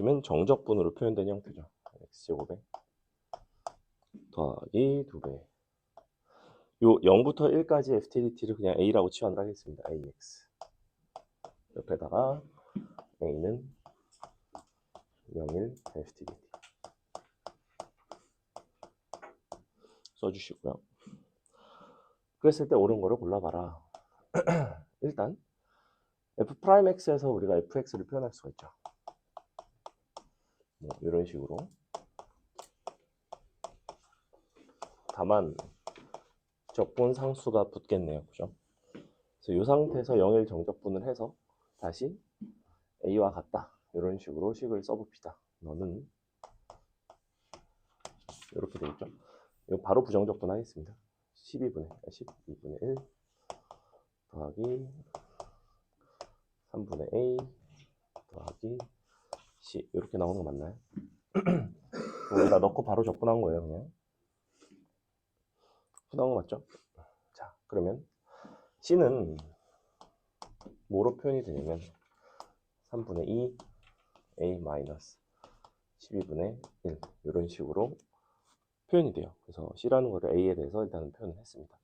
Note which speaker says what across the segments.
Speaker 1: 보시면 정적분으로 표현된 형태죠. x제곱에 더하기 2배. 요 0부터 1까지 FTDT를 그냥 A라고 치환을 하겠습니다. AX. 옆에다가 A는 01 FTDT 써주시고요. 그랬을 때 옳은 거를 골라봐라. 일단 F'X에서 우리가 FX를 표현할 수가 있죠. 뭐 이런 식으로. 다만 적분 상수가 붙겠네요. 그죠? 그래서 이 상태에서 0일 정적분을 해서 다시 A와 같다. 이런 식으로 식을 써봅시다. 너는 이렇게 되겠죠. 이거 바로 부정적분 하겠습니다. 12분의 1 더하기 3분의 A 더하기 C 이렇게 나오는 거 맞나요? 여기다 넣고 바로 적분한 거예요. 그냥 나온 거 맞죠? 자, 그러면 C는 뭐로 표현이 되냐면 3분의 2 A 마이너스 12분의 1 이런 식으로 표현이 돼요. 그래서 C라는 거를 A에 대해서 일단 표현을 했습니다.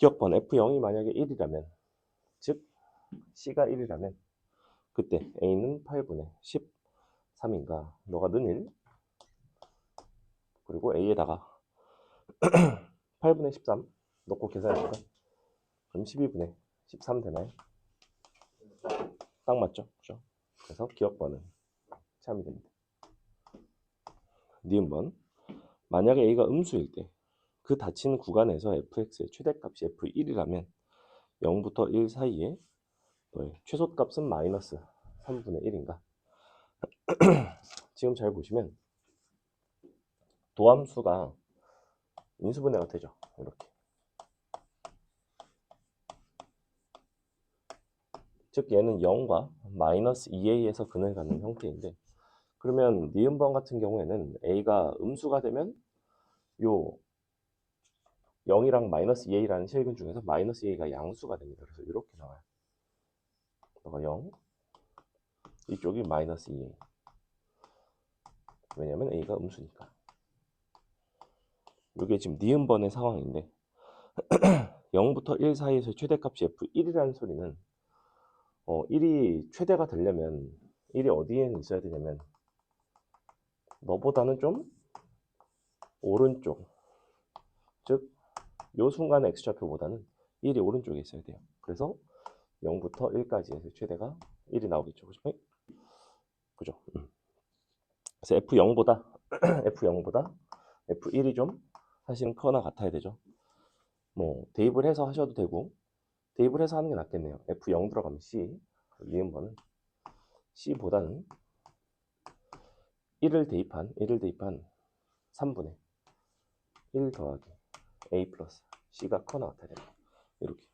Speaker 1: 기억번 F0이 만약에 1이라면 즉 C가 1이라면 그때 A는 8분의 13인가 너가 는 1 그리고 A에다가 8분의 13 넣고 계산해볼까? 그럼 12분의 13 되나요? 딱 맞죠? 그죠? 그래서 기억번은 참이 됩니다. 니은번 만약에 A가 음수일 때 그 닫힌 구간에서 fx의 최대값이 f1이라면 0부터 1 사이에 너의 최소값은 마이너스 3분의 1인가? 지금 잘 보시면 도함수가 인수분해가 되죠. 이렇게. 즉 얘는 0과 마이너스 2a에서 근을 갖는 형태인데 그러면 니은번 같은 경우에는 a가 음수가 되면 요 0이랑 마이너스 2a라는 실근 중에서 마이너스 2a가 양수가 됩니다. 그래서 이렇게 나와요. 너가 0, 이쪽이 마이너스 2a. 왜냐면 a가 음수니까. 이게 지금 니은번의 상황인데 0부터 1 사이에서 최대값이 f1이라는 소리는 1이 최대가 되려면 1이 어디에 있어야 되냐면 너보다는 좀 오른쪽, 즉 요 순간의 x좌표보다는 1이 오른쪽에 있어야 돼요. 그래서 0부터 1까지 해서 최대가 1이 나오겠죠. 그죠? 그죠? 그래서 F0보다 F0보다 F1이 좀 사실은 커나 같아야 되죠. 뭐 대입을 해서 하셔도 되고 대입을 해서 하는 게 낫겠네요. F0 들어가면 C, 니은번은 C보다는 1을 대입한 3분의 1 더하기 A 플러스 C가 커나 같아야 됩니다. 이렇게.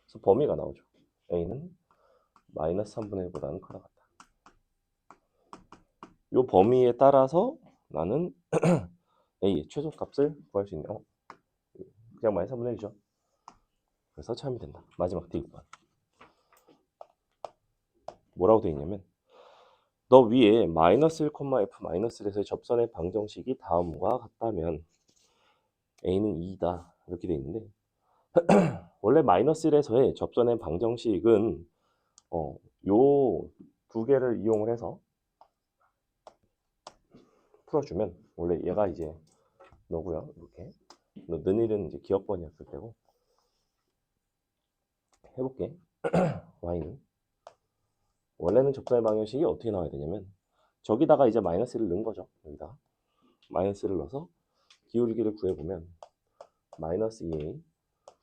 Speaker 1: 그래서 범위가 나오죠. A는 마이너스 3분의 1보다는 커나 같다. 이 범위에 따라서 나는 A의 최소값을 구할 수 있는 그냥 마이너스 3분의 1이죠. 그래서 참이 된다. 마지막 대입번. 뭐라고 되어 있냐면 너 위에 마이너스 1, F 마이너스 1에서의 접선의 방정식이 다음과 같다면 A는 2다. 이렇게 되어 있는데 원래 마이너스 1에서의 접선의 방정식은 요 두 개를 이용을 해서 풀어주면 원래 얘가 이제 너고요. 이렇게 는 1은 이제 기억번이었을 때고 해볼게. y는 원래는 접선의 방정식이 어떻게 나와야 되냐면 저기다가 이제 마이너스를 넣은 거죠. 여기다 마이너스를 넣어서 기울기를 구해보면 마이너스 2a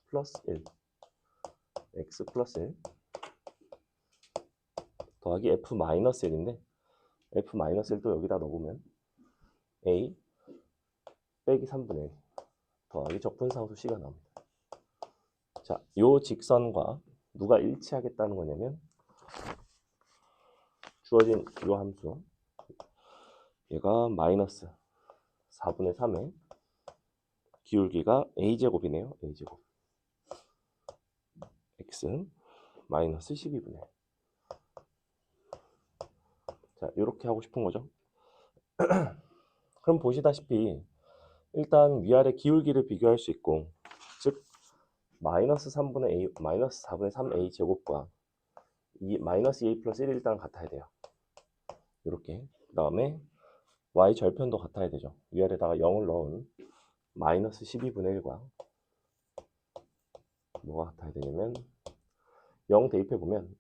Speaker 1: 플러스 1 x 플러스 1 더하기 f 마이너스 1인데 f 마이너스 1도 여기다 넣어보면 a 빼기 3분의 1 더하기 적분상수 c가 나옵니다. 자, 요 직선과 누가 일치하겠다는 거냐면 주어진 요 함수 얘가 마이너스 4분의 3에 기울기가 a제곱이네요. a제곱 x 마이너스 12분의 자, 이렇게 하고 싶은 거죠. 그럼 보시다시피 일단 위아래 기울기를 비교할 수 있고, 즉 마이너스 3분의 a, 마이너스 4분의 3a 제곱과 이 마이너스 2a 플러스 1이 일단 같아야 돼요. 이렇게. 그 다음에 y 절편도 같아야 되죠. 위아래다가 0을 넣은 마이너스 12분의 1과 뭐가 같아야 되냐면 0 대입해 보면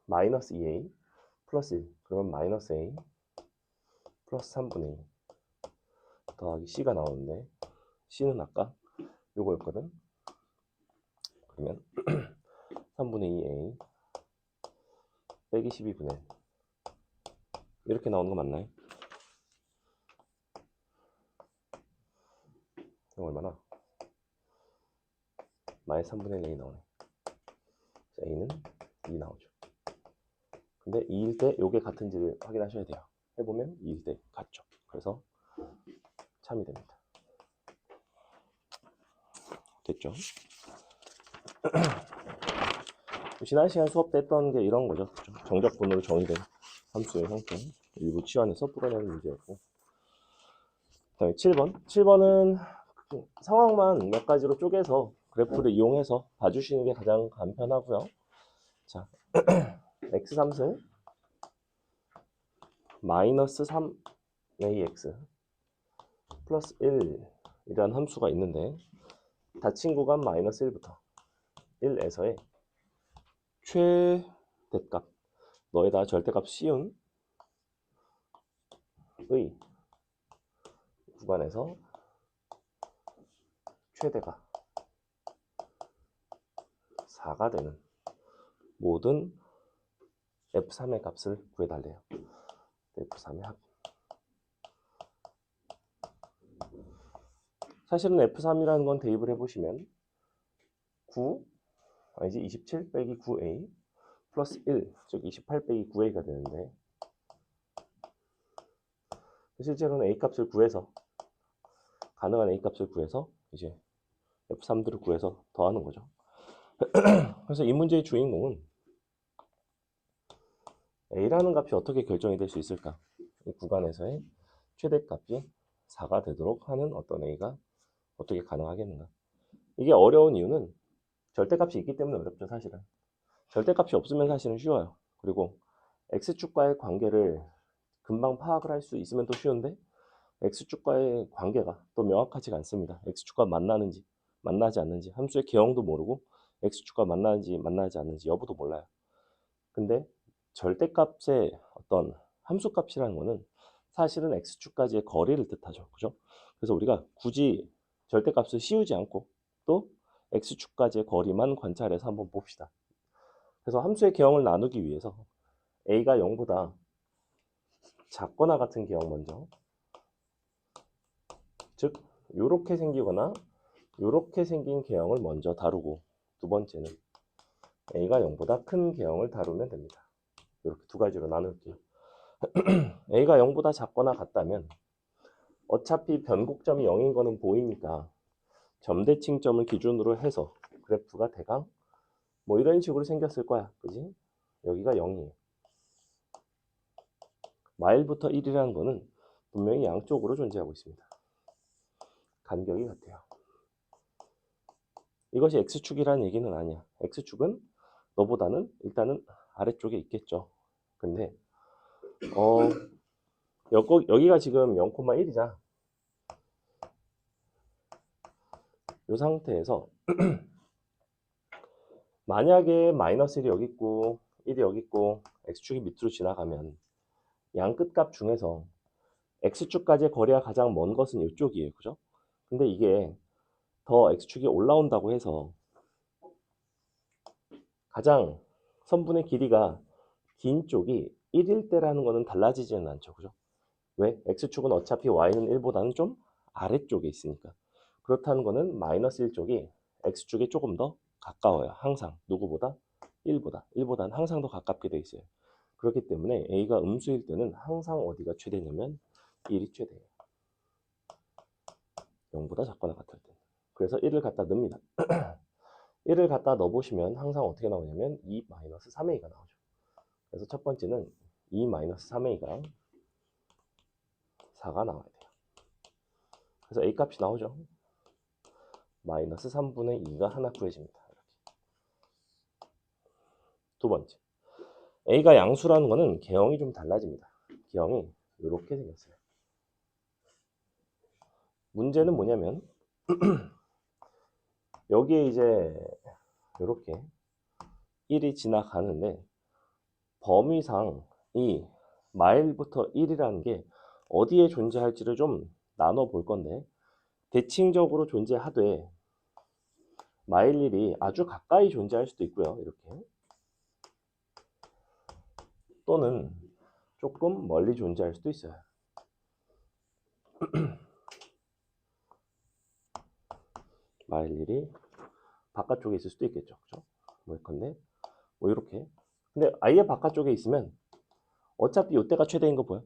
Speaker 1: 마이너스 2a 플러스 1, 그러면 마이너스 a 플러스 3분의 2 더하기 c가 나오는데, c는 아까 요거였거든. 그러면 3분의 2a 빼기 12분의 1 이렇게 나오는 거 맞나요? 이거 얼마나? 마이너스 3분의 1a 나오네. a는 2 나오죠. 근데 2일 때 요게 같은지를 확인하셔야 돼요. 해보면 2일 때 같죠. 그래서 참이 됩니다. 됐죠? 지난 시간 수업 때 했던 게 이런 거죠. 정적분으로 정의된 함수의 형태 일부 치환해서 풀어내는 문제였고, 그다음에 7번. 7번은 상황만 몇 가지로 쪼개서 그래프를 이용해서 봐주시는 게 가장 간편하고요. 자, x3승 마이너스 3ax 플러스 1이라는 함수가 있는데, 닫힌 구간 마이너스 1부터 1에서의 최대값, 너에다 절대값 씌운의 구간에서 최대가 4가 되는 모든 f3의 값을 구해달래요. f3의 합. 사실은 f3이라는 건 대입을 해보시면 27 빼기 9a 플러스 1, 즉 28 빼기 9a가 되는데, 실제로는 a 값을 구해서, 가능한 a 값을 구해서 이제 f3들을 구해서 더하는 거죠. 그래서 이 문제의 주인공은 a라는 값이 어떻게 결정이 될 수 있을까? 이 구간에서의 최대값이 4가 되도록 하는 어떤 a가 어떻게 가능하겠는가? 이게 어려운 이유는 절대값이 있기 때문에 어렵죠, 사실은. 절대값이 없으면 사실은 쉬워요. 그리고 x축과의 관계를 금방 파악을 할 수 있으면 또 쉬운데, x축과의 관계가 또 명확하지가 않습니다. x축과 만나는지 만나지 않는지, 함수의 개형도 모르고 x축과 만나는지 만나지 않는지 여부도 몰라요. 근데 절대값의 어떤 함수값이라는 거는 사실은 x축까지의 거리를 뜻하죠. 그죠? 그래서 우리가 굳이 절대값을 씌우지 않고 또 x축까지의 거리만 관찰해서 한번 봅시다. 그래서 함수의 개형을 나누기 위해서 a가 0보다 작거나 같은 개형 먼저, 즉 요렇게 생기거나 요렇게 생긴 개형을 먼저 다루고, 두 번째는 a가 0보다 큰 개형을 다루면 됩니다. 이렇게 두 가지로 나눌게요. a가 0보다 작거나 같다면 어차피 변곡점이 0인 거는 보이니까 점대칭점을 기준으로 해서 그래프가 대강 뭐 이런 식으로 생겼을 거야. 그지? 여기가 0이에요. 마일부터 1이라는 거는 분명히 양쪽으로 존재하고 있습니다. 간격이 같아요. 이것이 x축이라는 얘기는 아니야. x축은 너보다는 일단은 아래쪽에 있겠죠. 근데 여기가 지금 0,1이자. 이 상태에서 만약에 마이너스 1이 여기 있고 1이 여기 있고 x축이 밑으로 지나가면 양 끝값 중에서 x축까지의 거리가 가장 먼 것은 이쪽이에요. 그죠? 근데 이게 더 x축이 올라온다고 해서 가장 선분의 길이가 긴 쪽이 1일 때라는 거는 달라지지는 않죠. 그죠? 왜? x축은 어차피 y는 1보다는 좀 아래쪽에 있으니까. 그렇다는 거는 마이너스 1쪽이 x축에 조금 더 가까워요. 항상 누구보다? 1보다는 항상 더 가깝게 돼 있어요. 그렇기 때문에 a가 음수일 때는 항상 어디가 최대냐면 1이 최대예요. 0보다 작거나 같을 때. 그래서 1을 갖다 넣습니다. 1을 갖다 넣어보시면 항상 어떻게 나오냐면 2 마이너스 3a가 나오죠. 그래서 첫 번째는 2 마이너스 3a가 4가 나와야 돼요. 그래서 a 값이 나오죠. 마이너스 3분의 2가 하나 구해집니다. 두 번째, a가 양수라는 거는 개형이 좀 달라집니다. 개형이 이렇게 생겼어요. 문제는 뭐냐면 여기에 이제 이렇게 1이 지나가는데 범위상 이 마일부터 1이라는 게 어디에 존재할지를 좀 나눠 볼 건데, 대칭적으로 존재하되 마일 1이 아주 가까이 존재할 수도 있고요. 이렇게. 또는 조금 멀리 존재할 수도 있어요. 마일 1이 바깥쪽에 있을 수도 있겠죠. 그죠? 뭐 건데 뭐 이렇게. 근데 아예 바깥쪽에 있으면 어차피 이때가 최대인 거 보여?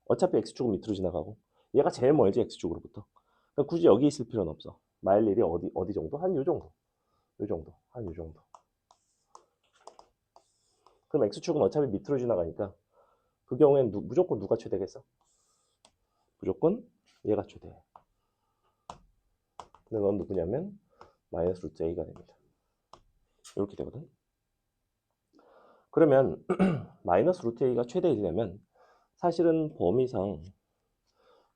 Speaker 1: 어차피 x축은 밑으로 지나가고 얘가 제일 멀지, x축으로부터. 그러니까 굳이 여기 있을 필요는 없어. 마일 1이 어디 정도? 한 요 정도. 요 정도. 한 요 정도. 그럼 x축은 어차피 밑으로 지나가니까 그 경우엔 무조건 누가 최대겠어? 무조건 얘가 최대해. 근데 넌 누구냐면 마이너스 루트 a가 됩니다. 이렇게 되거든. 그러면 마이너스 루트 a가 최대이려면 사실은 범위상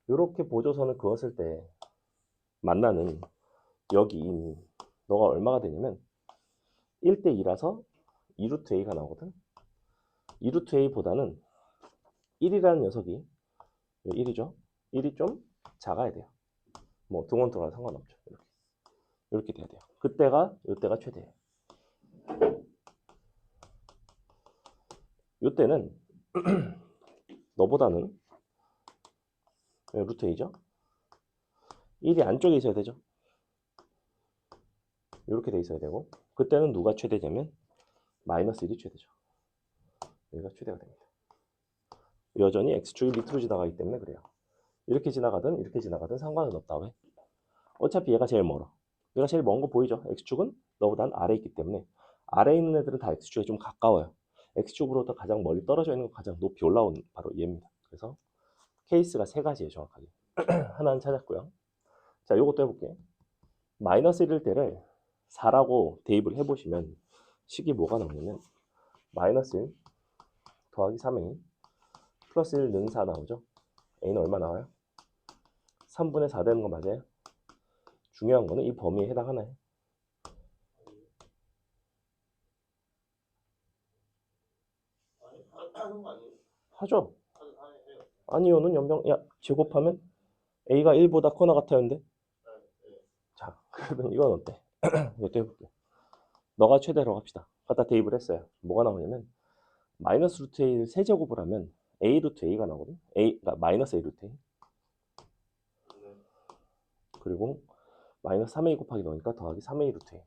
Speaker 1: 이렇게 보조선을 그었을 때 만나는 여기 너가 얼마가 되냐면 1대 2라서 2루트 a가 나오거든. 2루트 a보다는 1이라는 녀석이 1이죠. 1이 좀 작아야 돼요. 뭐 등원 들어가도 상관없죠. 이렇게 돼야 돼요. 이때가 최대예요. 이때는 너보다는 루트 a죠. 1이 안쪽에 있어야 되죠. 이렇게 돼 있어야 되고, 그때는 누가 최대냐면 마이너스 1이 최대죠. 여기가 최대가 됩니다. 여전히 x축이 밑으로 지나가기 때문에 그래요. 이렇게 지나가든 상관은 없다. 왜? 어차피 얘가 제일 멀어. 얘가 제일 먼 거 보이죠? x축은 너보다는 아래에 있기 때문에 아래에 있는 애들은 다 x축에 좀 가까워요. x축으로부터 가장 멀리 떨어져 있는 거, 가장 높이 올라오는 바로 얘입니다. 그래서 케이스가 세 가지예요, 정확하게. 하나는 찾았고요. 자, 요것도 해볼게요. 마이너스 1일 때를 4라고 대입을 해보시면 식이 뭐가 나오냐면 마이너스 1 더하기 3a 플러스 1 는 4 나오죠. a는 얼마 나와요? 3분의 4 되는 거 맞아요? 중요한 거는 이 범위에 해당하나요? 하죠. 아니요는 연병, 야, 제곱하면 a가 1보다 커나 같아요인데? 자, 그러면 이건 어때? 이것도 해볼게. 너가 최대로 합시다. 갖다 대입을 했어요. 뭐가 나오냐면 마이너스 루트 a를 세제곱을 하면 a 루트 a가 나오거든. 그러니까 마이너스 a 루트 a. 그리고 마이너스 3a 곱하기 넣으니까 더하기 3a 루트 a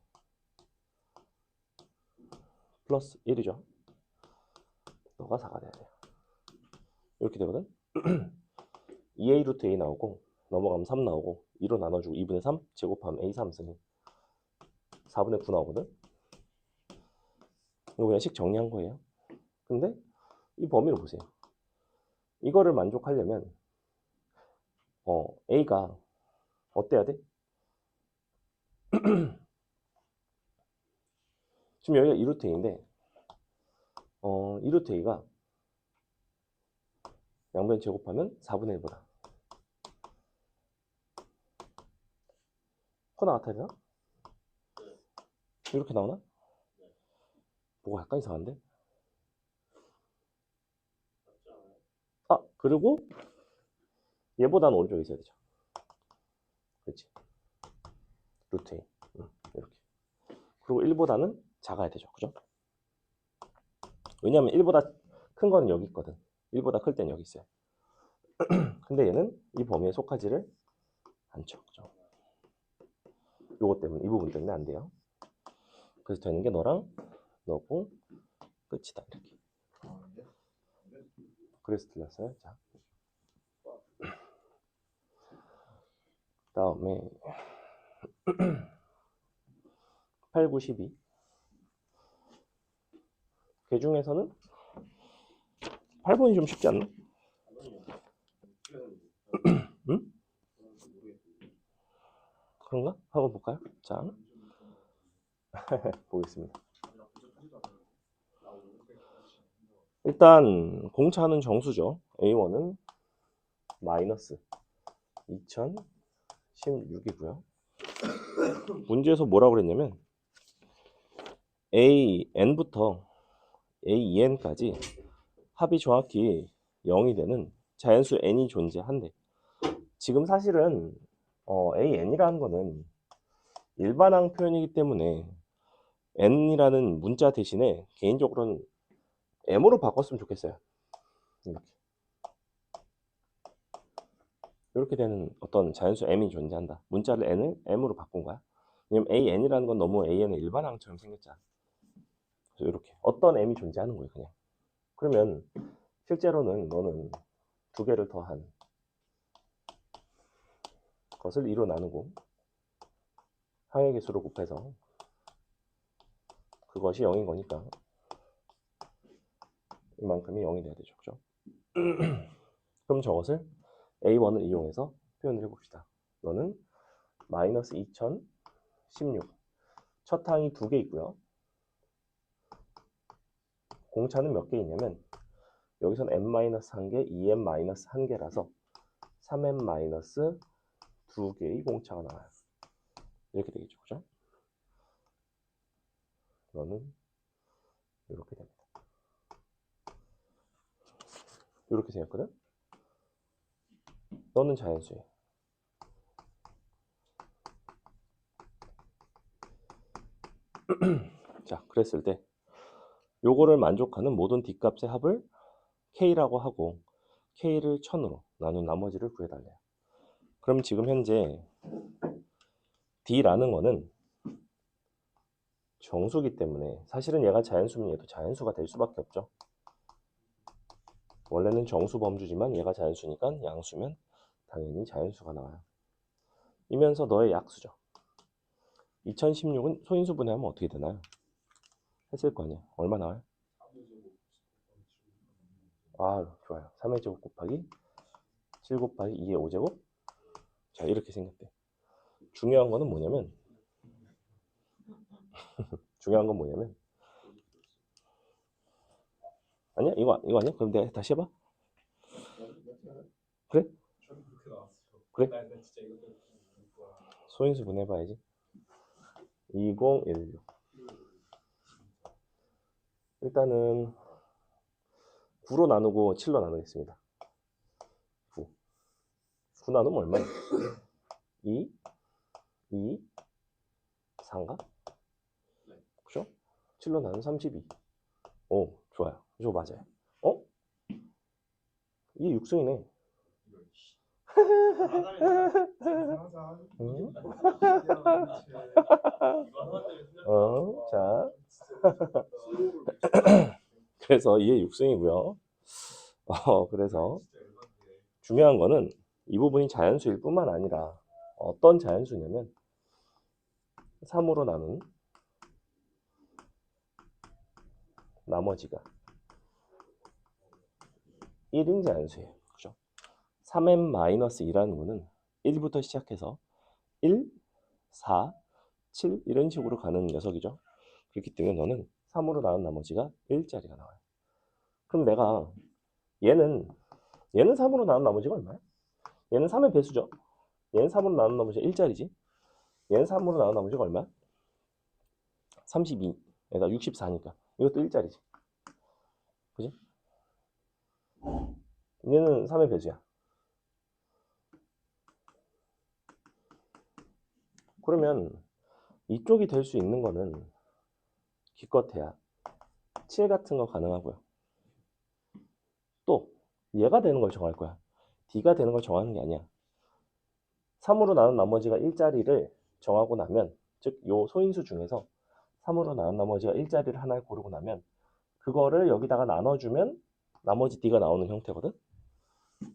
Speaker 1: 플러스 1이죠. 너가 4가 돼야 돼요. 이렇게 되거든. 2a 루트 a 나오고 넘어가면 3 나오고 2로 나눠주고 2분의 3 제곱하면 a 3승이 4분의 9 나오거든. 이거 그냥 식 정리한 거예요. 근데 이 범위를 보세요. 이거를 만족하려면 a가 어때야 돼? 지금 여기가 2루트 a인데 2루트 a가 양변 제곱하면 4분의 1보다 커나 같아야 되나? 이렇게 나오나? 뭐가 약간 이상한데? 그리고 얘보다는 오른쪽에 있어야 되죠. 그렇지. 루트 A. 이렇게. 그리고 1보다는 작아야 되죠. 그죠? 왜냐면 1보다 큰 거는 여기 있거든. 1보다 클 땐 여기 있어요. 근데 얘는 이 범위에 속하지를 않죠. 그죠? 요거 때문에, 이 부분 때문에 안 돼요. 그래서 되는 게 너랑 너고 끝이다. 이렇게. 그래서 틀렸어요. 자. 다음에 8, 9, 12. 그 중에서는 8번이 좀 쉽지 않나? 응? 그런가? 한번 볼까요? 자, 보겠습니다. 일단 공차는 정수죠. A1은 마이너스 2016이고요. 문제에서 뭐라고 그랬냐면 AN부터 AEN까지 합이 정확히 0이 되는 자연수 n이 존재한대. 지금 사실은 AN이라는 거는 일반항 표현이기 때문에 n이라는 문자 대신에 개인적으로는 m으로 바꿨으면 좋겠어요. 이렇게 되는 어떤 자연수 m이 존재한다. 문자를 n을 m으로 바꾼 거야. 왜냐면 an이라는 건 너무 an의 일반항처럼 생겼잖아. 그래서 이렇게 어떤 m이 존재하는 거예요, 그냥. 그러면 실제로는 너는 두 개를 더한 것을 2로 나누고 항의 개수로 곱해서 그것이 0인 거니까 이만큼이 0이 돼야 되죠. 그죠? 그럼 저것을 A1을 이용해서 표현을 해봅시다. 너는 마이너스 2016 첫 항이 2개 있고요. 공차는 몇 개 있냐면 여기선 n-1개, 2n-1개라서 3n-2개의 공차가 나와요. 이렇게 되겠죠. 그죠? 너는 이렇게 됩니다. 이렇게 생겼거든? 너는 자연수예요. 자, 그랬을 때 요거를 만족하는 모든 D값의 합을 K라고 하고 K를 1000으로 나눈 나머지를 구해달래요. 그럼 지금 현재 D라는 거는 정수기 때문에 사실은 얘가 자연수면 얘도 자연수가 될 수밖에 없죠. 원래는 정수 범주지만 얘가 자연수니까 양수면 당연히 자연수가 나와요. 이면서 너의 약수죠. 2016은 소인수 분해하면 어떻게 되나요? 했을 거 아니야. 얼마 나와요? 아, 좋아요. 3의 제곱 곱하기 7 곱하기 2의 5제곱. 자, 이렇게 생겼대. 중요한 거는 뭐냐면 아니야? 이거 아니야? 그럼 내가 다시 해봐. 그래? 그래? 소인수 분해해봐야지. 2016. 일단은 9로 나누고 7로 나누겠습니다. 9 나누면 얼마야? 2, 4인가? 그죠? 7로 나누면 32. 오, 좋아요. 이거 맞아요. 어? 이게 6승이네. 자. 그래서 이게 6승이고요. 그래서 중요한 거는 이 부분이 자연수일 뿐만 아니라 어떤 자연수냐면 3으로 나눈 나머지가 1인 자연수예요. 그죠? 3n-2라는 거는 1부터 시작해서 1, 4, 7 이런 식으로 가는 녀석이죠. 그렇기 때문에 너는 3으로 나눈 나머지가 1짜리가 나와요. 그럼 내가 얘는 3으로 나눈 나머지가 얼마야? 얘는 3의 배수죠. 얘는 3으로 나눈 나머지가 1짜리지. 얘는 3으로 나눈 나머지가 얼마야? 32에다 64니까 이것도 1짜리지. 그지? 얘는 3의 배수야. 그러면 이쪽이 될 수 있는 거는 기껏해야 7 같은 거 가능하고요. 또 얘가 되는 걸 정할 거야. D가 되는 걸 정하는 게 아니야. 3으로 나눈 나머지가 1짜리를 정하고 나면 즉 요 소인수 중에서 3으로 나눈 나머지가 1짜리를 하나를 고르고 나면 그거를 여기다가 나눠주면 나머지 D가 나오는 형태거든.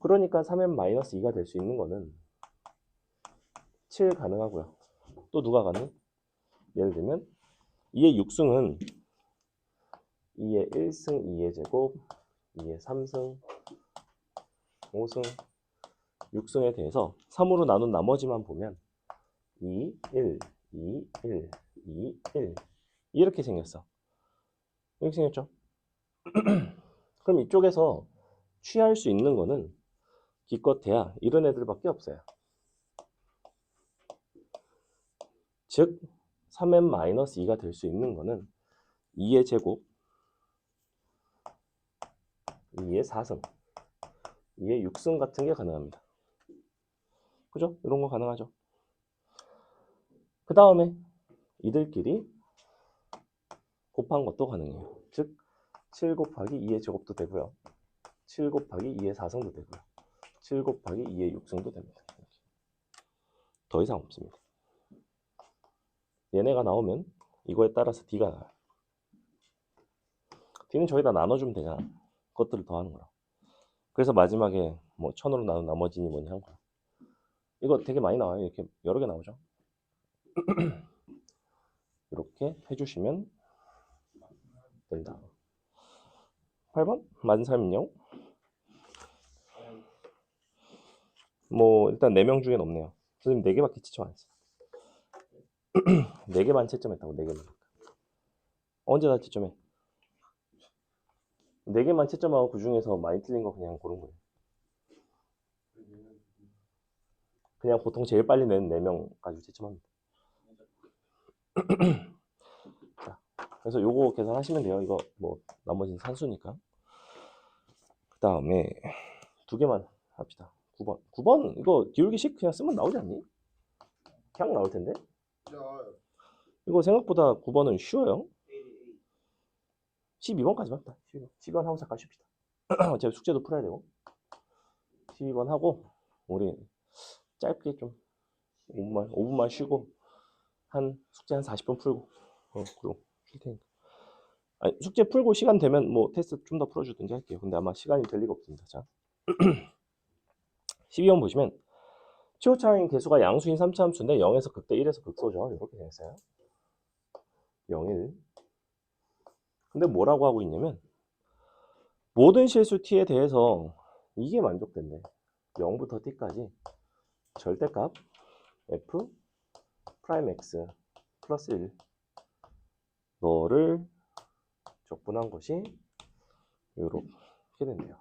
Speaker 1: 그러니까 3n-2가 될 수 있는 거는 7 가능하고요. 또 누가 가능? 예를 들면 2의 6승은 2의 1승 2의 제곱 2의 3승, 5승, 6승에 대해서 3으로 나눈 나머지만 보면 2, 1, 2, 1, 2, 1 이렇게 생겼어. 이렇게 생겼죠? 그럼 이쪽에서 취할 수 있는 거는 기껏해야 이런 애들밖에 없어요. 즉 3n-2가 될 수 있는 거는 2의 제곱, 2의 4승, 2의 6승 같은 게 가능합니다. 그죠? 이런 거 가능하죠. 그 다음에 이들끼리 곱한 것도 가능해요. 즉 7 곱하기 2의 제곱도 되고요. 7 곱하기 2의 4승도 되고요. 7 곱하기 2의 6승도 됩니다. 더 이상 없습니다. 얘네가 나오면 이거에 따라서 D가 나와요. D는 저기다 나눠주면 되잖아. 그것들을 더하는 거라. 그래서 마지막에 뭐 1000으로 나눈 나머지니 뭐니 한 거야. 이거 되게 많이 나와요. 이렇게 여러 개 나오죠. 이렇게 해주시면 된다. 8번? 맞은 사람은요? 뭐 일단 4명 중엔 없네요. 선생님 4개밖에 채점 안 했어요. 4개만 채점했다고. 4개만. 언제 다 채점해? 4개만 채점하고 그 중에서 많이 틀린 거 그냥 고른 거예요. 그냥 보통 제일 빨리 낸 4명 가지고 채점합니다. 자, 그래서 요거 계산하시면 돼요. 이거 뭐 나머지는 산수니까. 그 다음에 2개만 합시다. 9번. 9번 이거 기울기식 그냥 쓰면 나오지 않니? 그냥 나올 텐데. 이거 생각보다 9번은 쉬워요. 12번까지 합시다. 12번 하고 잠깐 쉽시다. 어차피 숙제도 풀어야 되고. 12번 하고 우리 짧게 좀 5분만 쉬고 숙제 한 40분 풀고 그리고 쉴 테니까. 아니, 숙제 풀고 시간 되면 뭐 테스트 좀 더 풀어주든지 할게요. 근데 아마 시간이 될 리가 없습니다. 자, 12번 보시면 최고차항인 개수가 양수인 3차 함수인데 0에서 극대 1에서 극소죠. 이렇게 되었어요. 0, 1. 근데 뭐라고 하고 있냐면 모든 실수 t에 대해서 이게 만족된대. 0부터 t까지 절대값 f 프라임 x 플러스 1 너를 적분한 것이 이렇게 된대요.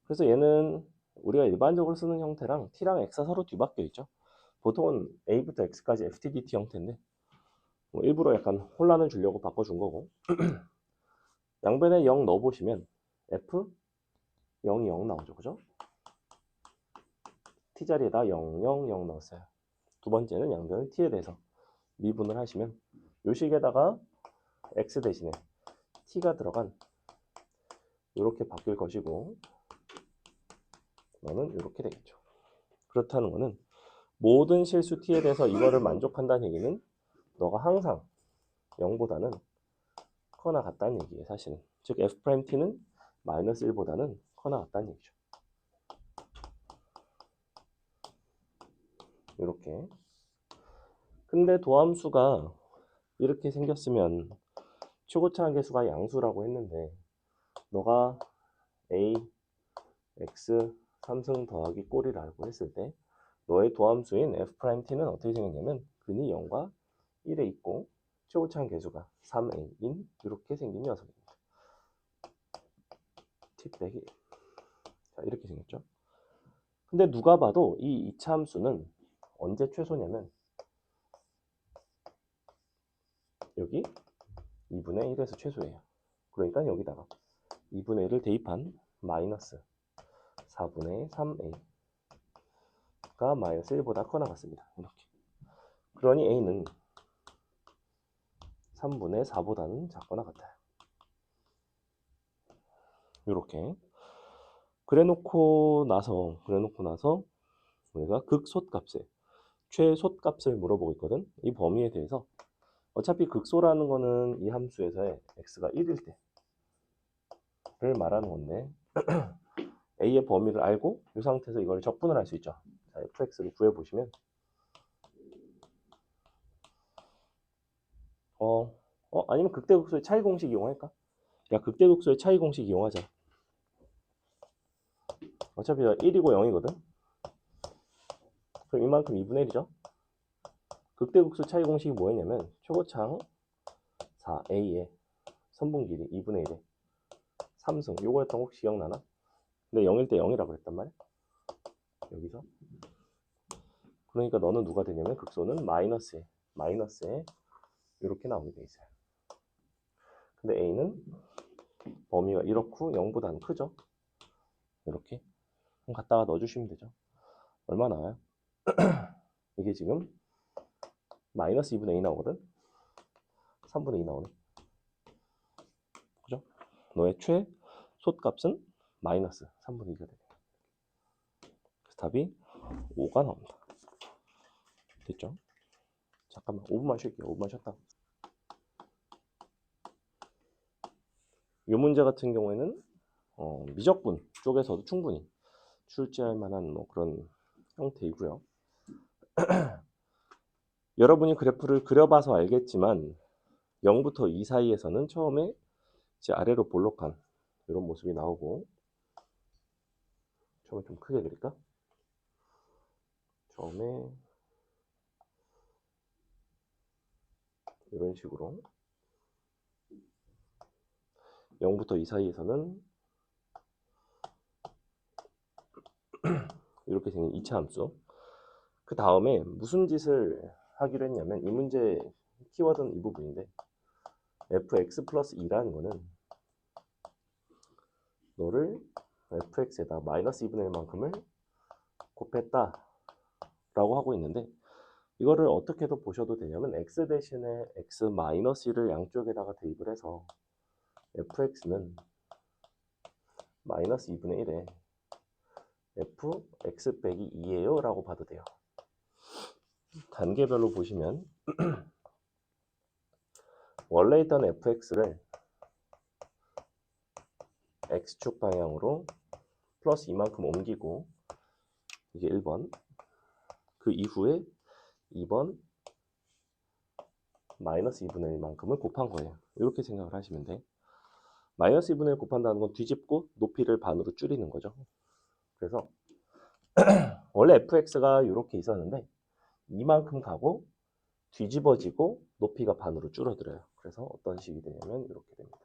Speaker 1: 그래서 얘는 우리가 일반적으로 쓰는 형태랑 t랑 x가 서로 뒤바뀌어 있죠. 보통은 a부터 x까지 ftdt 형태인데 뭐 일부러 약간 혼란을 주려고 바꿔준 거고 양변에 0 넣어보시면 f 0이 0 나오죠. 그죠? t자리에다 0, 0, 0 넣었어요. 두 번째는 양변을 t에 대해서 미분을 하시면 요 식에다가 x 대신에 t가 들어간 이렇게 바뀔 것이고 너는 이렇게 되겠죠. 그렇다는 거는 모든 실수 t에 대해서 이거를 만족한다는 얘기는 너가 항상 0보다는 커나 같다는 얘기예요. 사실은. 즉 f't는 마이너스 1보다는 커나 같다는 얘기죠. 이렇게. 근데 도함수가 이렇게 생겼으면 최고차항 계수가 양수라고 했는데 너가 a, x, 3승 더하기 꼴이라고 했을 때 너의 도함수인 f't는 어떻게 생겼냐면 근이 0과 1에 있고 최고차항 계수가 3a인 이렇게 생긴 녀석입니다. t 빼기 1. 자, 이렇게 생겼죠. 근데 누가 봐도 이 이차함수는 언제 최소냐면 여기 2분의 1에서 최소예요. 그러니까 여기다가 2분의 1을 대입한 마이너스 4분의 3a가 마이너스 1보다 커 나갔습니다. 이렇게. 그러니 a는 3분의 4보다는 작거나 같아요. 이렇게. 그래놓고 나서 우리가 극소값을 최소값을 물어보고 있거든. 이 범위에 대해서 어차피 극소라는 거는 이 함수에서의 x가 1일 때를 말하는 건데 a의 범위를 알고 이 상태에서 이걸 적분을 할 수 있죠. 자, fx를 구해보시면 아니면 극대극소의 차이 공식 이용할까? 야, 극대극소의 차이 공식 이용하자. 어차피 1이고 0이거든. 그럼 이만큼 2분의 1이죠. 극대극소 차이 공식이 뭐였냐면 최고창 4a의 선분 길이 2분의 1에 3승. 요거였던 거 혹시 기억나나? 근데 0일 때 0이라고 그랬단 말이야. 여기서. 그러니까 너는 누가 되냐면 극소는 마이너스에 이렇게 나오게 돼 있어요. 근데 a는 범위가 이렇고 0보다는 크죠. 이렇게. 그럼 갖다가 넣어주시면 되죠. 얼마 나와요? 이게 지금 마이너스 2분의 2 나오거든. 3분의 2 나오네. 그죠? 너의 최소값은 마이너스 3분의 2가 되네. 그래서 답이 5가 나옵니다. 됐죠? 잠깐만 5분만 쉴게요. 5분만 쉬었다. 이 문제 같은 경우에는 미적분 쪽에서도 충분히 출제할 만한 뭐 그런 형태이고요. 여러분이 그래프를 그려봐서 알겠지만 0부터 2 사이에서는 처음에 이제 아래로 볼록한 이런 모습이 나오고, 처음에 좀 크게 그릴까? 처음에 이런 식으로 0부터 2 사이에서는 이렇게 생긴 2차 함수. 그 다음에 무슨 짓을 하기로 했냐면, 이 문제 키워드는 이 부분인데, fx 플러스 2라는 거는 너를 fx에다 마이너스 2분의 1만큼을 곱했다 라고 하고 있는데, 이거를 어떻게도 보셔도 되냐면 x 대신에 x 마이너스 1을 양쪽에다가 대입을 해서 fx는 마이너스 2분의 1에 fx 빼기 2예요 라고 봐도 돼요. 단계별로 보시면 원래 있던 fx를 x축 방향으로 플러스 2만큼 옮기고, 이게 1번, 그 이후에 2번 마이너스 2분의 1만큼을 곱한 거예요. 이렇게 생각을 하시면 돼. 마이너스 2분의 1 곱한다는 건 뒤집고 높이를 반으로 줄이는 거죠. 그래서 원래 fx가 이렇게 있었는데 이만큼 가고 뒤집어지고 높이가 반으로 줄어들어요. 그래서 어떤 식이 되냐면 이렇게 됩니다.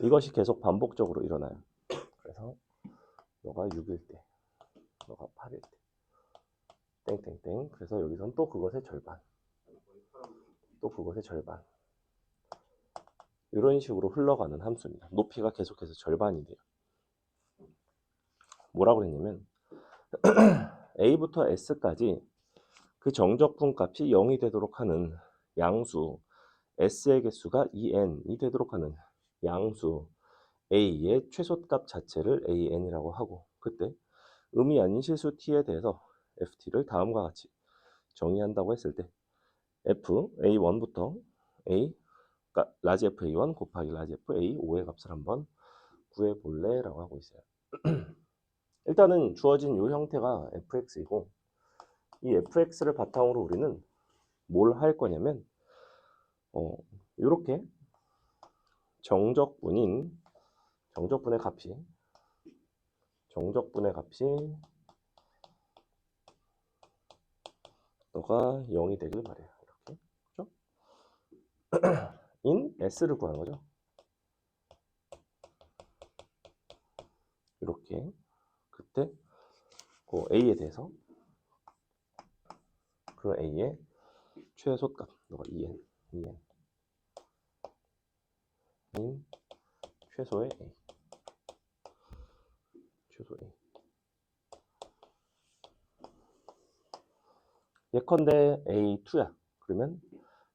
Speaker 1: 이것이 계속 반복적으로 일어나요. 그래서 너가 6일 때, 너가 8일 때, 땡땡땡. 그래서 여기선 또 그것의 절반, 또 그것의 절반. 이런 식으로 흘러가는 함수입니다. 높이가 계속해서 절반이 돼요. 뭐라고 했냐면 a부터 s까지 그 정적분 값이 0이 되도록 하는 양수 s의 개수가 2n이 되도록 하는 양수 a의 최소값 자체를 an이라고 하고, 그때 음이 아닌 실수 t에 대해서 ft를 다음과 같이 정의한다고 했을 때 f a1부터 a 라지 f a1 곱하기 라지 f a5의 값을 한번 구해볼래 라고 하고 있어요. 일단은 주어진 이 형태가 fx이고, 이 fx를 바탕으로 우리는 뭘 할 거냐면 이렇게 정적분의 값이 너가 0이 되길 바래요. 이렇게. 그죠? in s를 구하는 거죠. 이렇게. 그때 그 a에 대해서 그 a의 최소값 너가 2n in 최소의 a, 최소 a. 예컨대 a2야. 그러면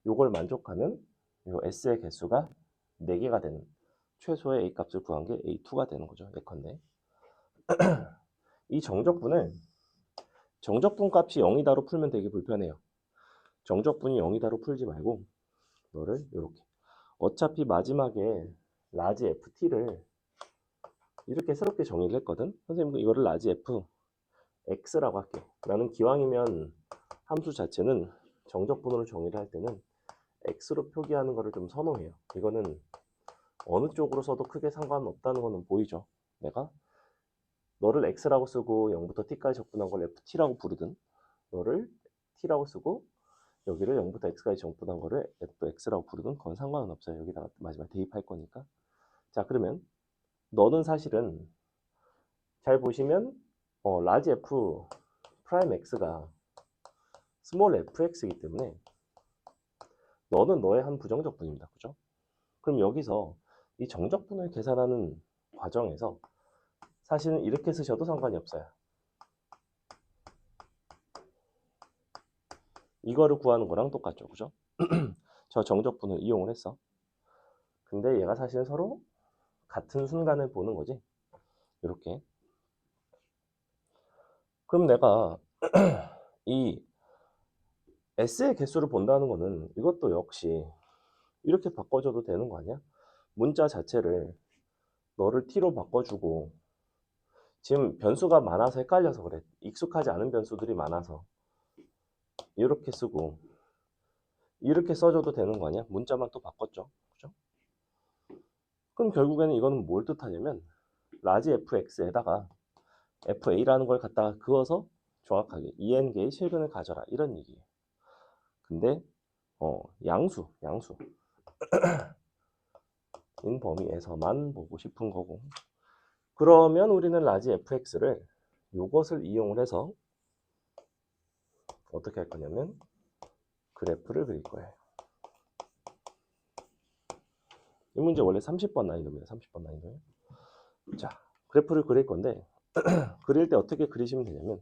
Speaker 1: 요걸 만족하는 요 s의 개수가 4개가 되는 최소의 a 값을 구한 게 a2가 되는 거죠. 예컨대 이 정적분을 정적분 값이 0이다로 풀면 되게 불편해요. 정적분이 0이다로 풀지 말고 너를 이렇게, 어차피 마지막에 라지 ft를 이렇게 새롭게 정의를 했거든. 선생님 이거를 라지 f x라고 할게. 나는 기왕이면 함수 자체는 정적분으로 정의를 할 때는 x로 표기하는 거를 좀 선호해요. 이거는 어느 쪽으로 써도 크게 상관없다는 거는 보이죠. 내가 너를 x라고 쓰고 0부터 t까지 적분한 걸 ft라고 부르든, 너를 t라고 쓰고 여기를 0부터 x까지 적분한 거를 또 x라고 부르든 그건 상관은 없어요. 여기다가 마지막에 대입할 거니까. 자, 그러면 너는 사실은 잘 보시면 라지 f 프라임 x가 스몰 fx이기 때문에 너는 너의 한 부정적분입니다. 그죠? 그럼 여기서 이 정적분을 계산하는 과정에서 사실은 이렇게 쓰셔도 상관이 없어요. 이거를 구하는 거랑 똑같죠. 그죠? 저 정적분을 이용을 했어. 근데 얘가 사실은 서로 같은 순간을 보는 거지. 이렇게. 그럼 내가 이 S의 개수를 본다는 거는 이것도 역시 이렇게 바꿔줘도 되는 거 아니야? 문자 자체를 너를 t로 바꿔주고, 지금 변수가 많아서 헷갈려서 그래. 익숙하지 않은 변수들이 많아서 이렇게 쓰고 이렇게 써줘도 되는 거 아니야? 문자만 또 바꿨죠. 그죠? 그럼 결국에는 이거는 뭘 뜻하냐면 라지 fx에다가 fa라는 걸 갖다가 그어서 정확하게 en계의 실근을 가져라 이런 얘기예요. 근데 양수 인 범위에서만 보고 싶은 거고, 그러면 우리는 라지 fx를 이것을 이용을 해서 어떻게 할 거냐면 그래프를 그릴 거예요. 이 문제 원래 30번 난이도입니다. 30번 난이도예요. 자, 그래프를 그릴 건데 그릴 때 어떻게 그리시면 되냐면,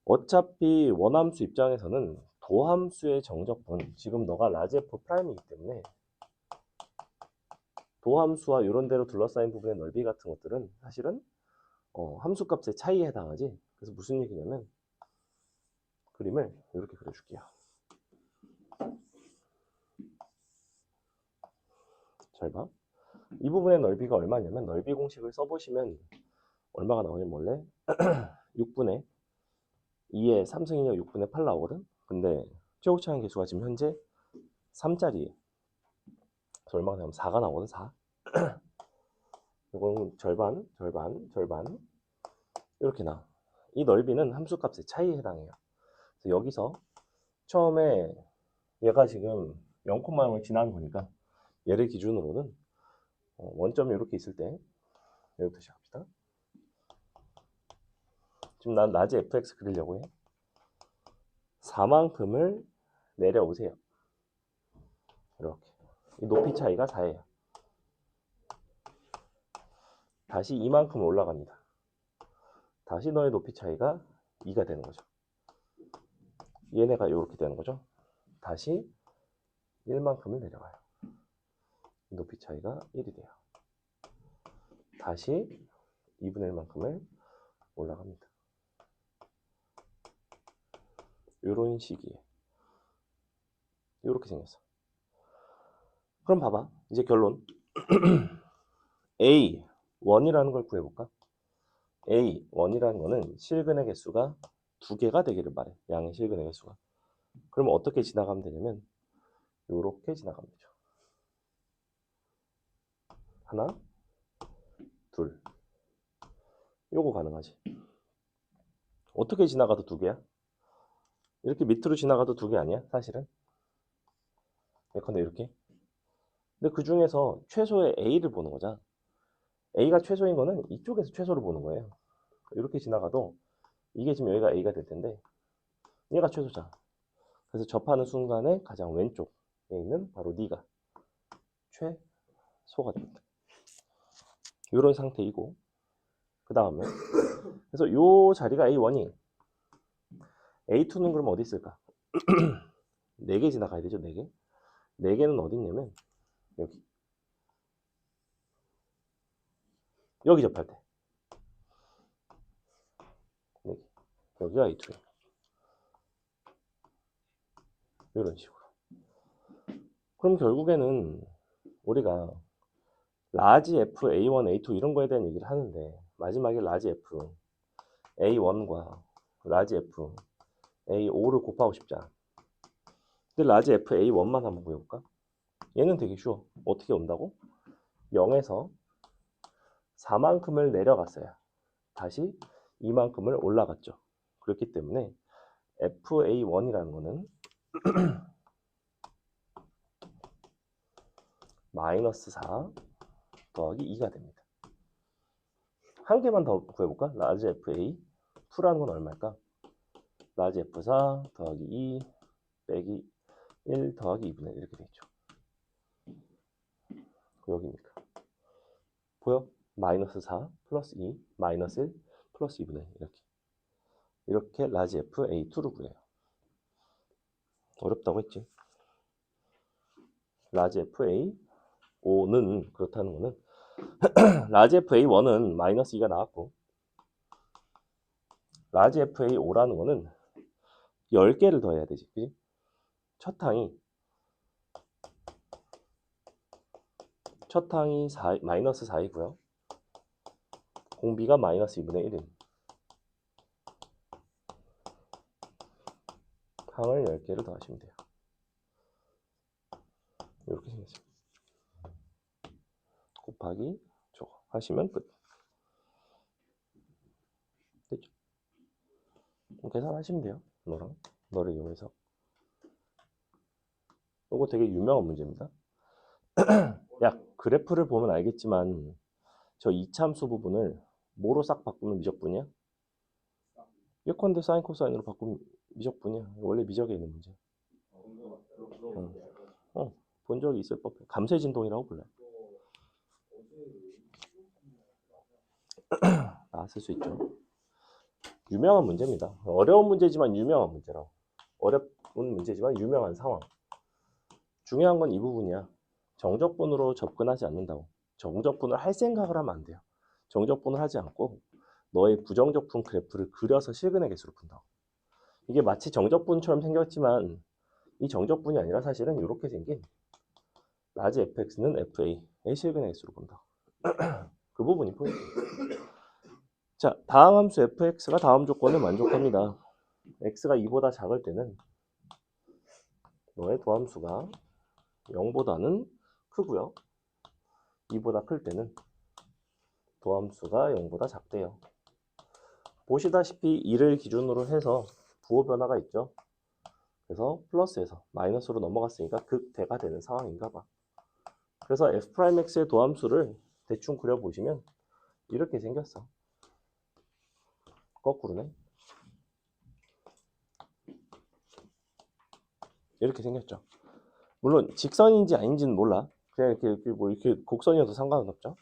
Speaker 1: 어차피 원함수 입장에서는 도함수의 정적분, 지금 너가 라지 f 프라임이기 때문에 도함수와 이런 데로 둘러싸인 부분의 넓이 같은 것들은 사실은 함수값의 차이에 해당하지. 그래서 무슨 얘기냐면 그림을 이렇게 그려줄게요. 잘 봐. 이 부분의 넓이가 얼마냐면 넓이 공식을 써보시면 얼마가 나오냐면 원래 6분의 2의 3승이니까 6분의 8 나오거든. 근데 최고차항 계수가 지금 현재 3짜리예요. 그래서 얼마가 나오면 4가 나오거든. 4. 이건 절반 이렇게 나. 이 넓이는 함수값의 차이에 해당해요. 그래서 여기서 처음에 얘가 지금 0,0을 지나는 거니까 얘를 기준으로는 원점이 이렇게 있을 때 여기부터 시작합시다. 지금 난 라지 fx 그리려고 해. 4만큼을 내려오세요. 이렇게. 이 높이 차이가 4예요. 다시 이만큼 올라갑니다. 다시 너의 높이 차이가 2가 되는 거죠. 얘네가 이렇게 되는 거죠. 다시 1만큼을 내려가요. 높이 차이가 1이 돼요. 다시 2분의 1만큼을 올라갑니다. 이런 식이에요. 이렇게 생겼어. 그럼 봐봐. 이제 결론. A1이라는 걸 구해볼까? A1이라는 거는 실근의 개수가 2개가 되기를 말해. 양의 실근의 개수가. 그러면 어떻게 지나가면 되냐면 이렇게 지나가면 되죠. 하나, 둘. 요거 가능하지. 어떻게 지나가도 2개야? 이렇게 밑으로 지나가도 2개 아니야? 사실은. 예컨대 이렇게. 근데 그 중에서 최소의 A를 보는 거잖아. A가 최소인 거는 이쪽에서 최소를 보는 거예요. 이렇게 지나가도 이게 지금 여기가 A가 될 텐데 얘가 최소잖아. 그래서 접하는 순간에 가장 왼쪽에 있는 바로 네가 최소가 됩니다. 이런 상태이고, 그 다음에 그래서 이 자리가 A1이 A2는 그럼 어디 있을까? 4개 지나가야 되죠. 4개. 4개는 어디 있냐면 여기 접할 때 4개. 여기가 A2예요. 이런 식으로. 그럼 결국에는 우리가 라지 F, A1, A2 이런 거에 대한 얘기를 하는데 마지막에 라지 F, A1과 라지 F, A5를 곱하고 싶잖아. 근데 라지 FA1만 한번 구해볼까? 얘는 되게 쉬워. 어떻게 온다고? 0에서 4만큼을 내려갔어요. 다시 이만큼을 올라갔죠. 그렇기 때문에 FA1이라는 거는 마이너스 4 더하기 2가 됩니다. 한 개만 더 구해볼까? 라지 FA2라는 건 얼마일까? 라지 F4 더하기 2 빼기 1 더하기 2분의 1 이렇게 되죠. 여기니까. 보여? 마이너스 4 플러스 2 마이너스 1 플러스 2분의 1 이렇게 라지 FA2를 구해요. 어렵다고 했지. 라지 FA5는 그렇다는 거는 라지 FA1은 마이너스 2가 나왔고 라지 FA5라는 거는 10개를 더해야 되지. 그치? 첫 항이 마이너스 4이고요. 공비가 마이너스 2분의 1인 항을 10개를 더하시면 돼요. 이렇게 생겼어요. 곱하기 저거 하시면 끝. 됐죠? 계산하시면 돼요. 너를 이용해서. 이거 되게 유명한 문제입니다. 야, 그래프를 보면 알겠지만 저 이참수 부분을 뭐로 싹 바꾸면 미적분이야? 예컨대 사인 코사인으로 바꾸면 미적분이야. 원래 미적에 있는 문제. 본 적이 있을 법해. 감쇄 진동이라고 불러요. 나왔을 수 있죠. 유명한 문제입니다. 어려운 문제지만 유명한 문제라고. 어려운 문제지만 유명한 상황. 중요한 건 이 부분이야. 정적분으로 접근하지 않는다고. 정적분을 할 생각을 하면 안 돼요. 정적분을 하지 않고 너의 부정적분 그래프를 그려서 실근의 개수로 푼다고. 이게 마치 정적분처럼 생겼지만 이 정적분이 아니라 사실은 이렇게 생긴 라지 fx는 fa의 실근의 개수로 본다. 그 부분이 포인트. 자, 다음 함수 fx가 다음 조건을 만족합니다. x가 2보다 작을 때는 너의 도함수가 0보다는 크고요. 2보다 클 때는 도함수가 0보다 작대요. 보시다시피 2를 기준으로 해서 부호 변화가 있죠. 그래서 플러스에서 마이너스로 넘어갔으니까 극대가 되는 상황인가 봐. 그래서 f'x의 도함수를 대충 그려보시면 이렇게 생겼어. 거꾸로네. 이렇게 생겼죠. 물론 직선인지 아닌지는 몰라. 그냥 이렇게 곡선이어도 상관은 없죠.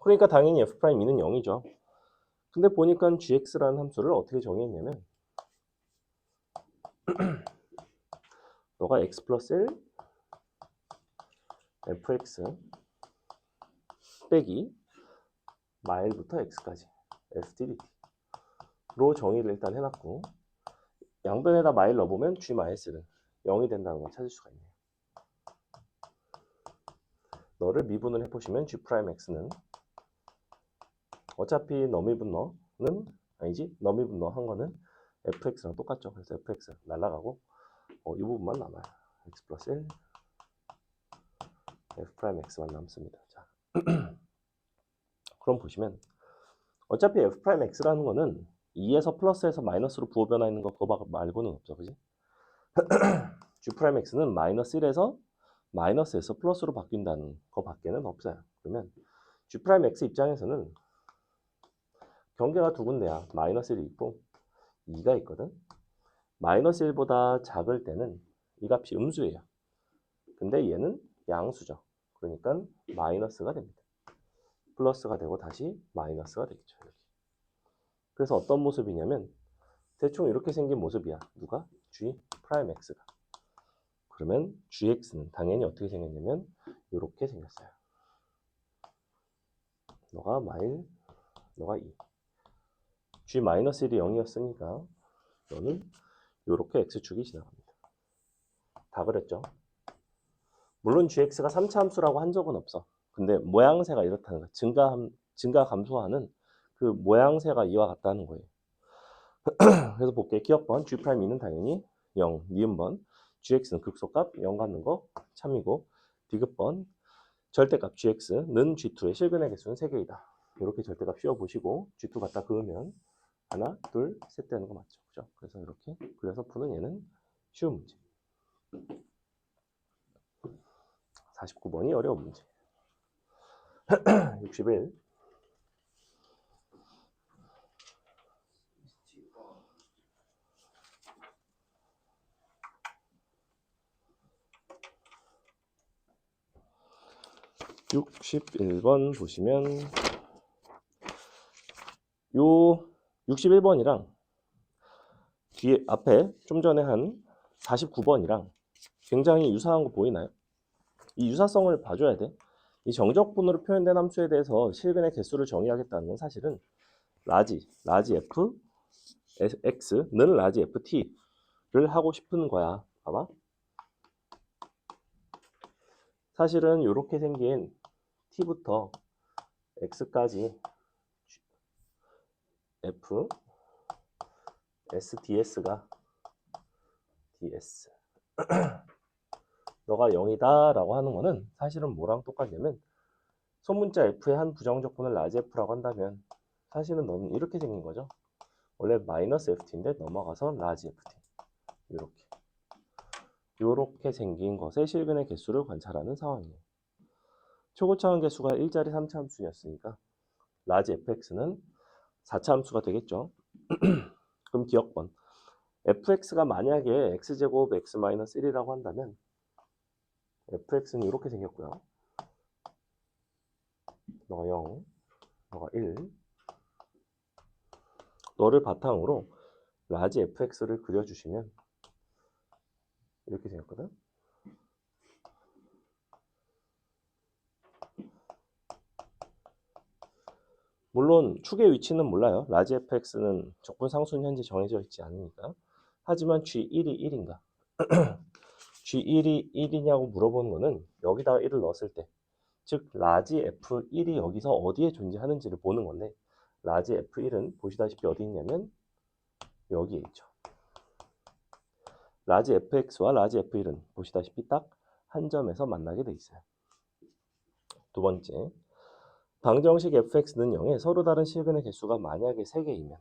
Speaker 1: 그러니까 당연히 f'E는 0이죠. 근데 보니까 gx라는 함수를 어떻게 정의했냐면 너가 x 플러스 1 fx 빼기 마일부터 x까지 fdt로 정의를 일단 해놨고 양변에다 마일 넣어보면 g-는 0이 된다는 걸 찾을 수가 있네요. 너를 미분을 해보시면 g'x는 어차피 너미분너는 아니지 너미분너 한 거는 fx랑 똑같죠. 그래서 fx 날라가고 이 부분만 남아요. x 플러스 1 f'x만 남습니다. 자, 그럼 보시면 어차피 f'x라는 거는 2에서 플러스에서 마이너스로 부호 변화있는 거 그거 말고는 없죠. 그지? g'x는 마이너스 1에서 마이너스에서 플러스로 바뀐다는 거 밖에는 없어요. 그러면 g'x 입장에서는 경계가 두 군데야. 마이너스 1이 있고 2가 있거든. 마이너스 1보다 작을 때는 이 값이 음수예요. 근데 얘는 양수죠. 그러니까 마이너스가 됩니다. 플러스가 되고 다시 마이너스가 되겠죠. 이렇게. 그래서 어떤 모습이냐면 대충 이렇게 생긴 모습이야. 누가? g'x가. 그러면 gx는 당연히 어떻게 생겼냐면 이렇게 생겼어요. 너가 마일, 너가 2. g-1이 0이었으니까 너는 이렇게 x축이 지나갑니다. 다 그랬죠? 물론 gx가 3차 함수라고 한 적은 없어. 근데 모양새가 이렇다는 거야. 증가 감소하는 그 모양새가 이와 같다는 거예요. 그래서 볼게. 기억번 G'E는 당연히 0, 니은번, gx는 극소값 0 갖는 거 참이고, 디귿번, 절대값 gx는 g2의 실근의 개수는 3개이다. 이렇게 절대값 씌워보시고 g2 갖다 그으면 하나, 둘, 셋 되는 거 맞죠? 그죠? 그래서 이렇게 그래서 푸는 얘는 쉬운 문제. 49번이 어려운 문제. 61. 61번 보시면 요 61번이랑 뒤에 앞에 좀 전에 한 49번이랑 굉장히 유사한 거 보이나요? 이 유사성을 봐줘야 돼. 이 정적분으로 표현된 함수에 대해서 실근의 개수를 정의하겠다는 건 사실은 라지 f x는 라지 ft를 하고 싶은 거야. 봐봐. 사실은 이렇게 생긴 t부터 x까지 f sds가 ds 너가 0이다 라고 하는 거는 사실은 뭐랑 똑같냐면 소문자 f의 한 부정적분을 라지 f라고 한다면 사실은 너는 이렇게 생긴 거죠. 원래 마이너스 ft인데 넘어가서 라지 ft 이렇게 생긴 것의 실근의 개수를 관찰하는 상황이에요. 초고차원 개수가 1자리 3차 함수였으니까 라지 fx는 4차 함수가 되겠죠. 그럼 기억번 fx가 만약에 x제곱 x-1이라고 한다면 fx는 이렇게 생겼고요. 너가 0, 너가 1 너를 바탕으로 라지 fx를 그려주시면 이렇게 생겼거든. 물론 축의 위치는 몰라요. 라지 fx는 적분 상수는 현재 정해져 있지 않으니까. 하지만 g1이 1인가? g1이 1이냐고 물어보는 거는 여기다가 1을 넣었을 때, 즉 라지 f1이 여기서 어디에 존재하는지를 보는 건데, 라지 f1은 보시다시피 어디 있냐면 여기에 있죠. 라지 fx와 라지 f1은 보시다시피 딱 한 점에서 만나게 돼 있어요. 두 번째, 방정식 fx는 0에 서로 다른 실근의 개수가 만약에 3개이면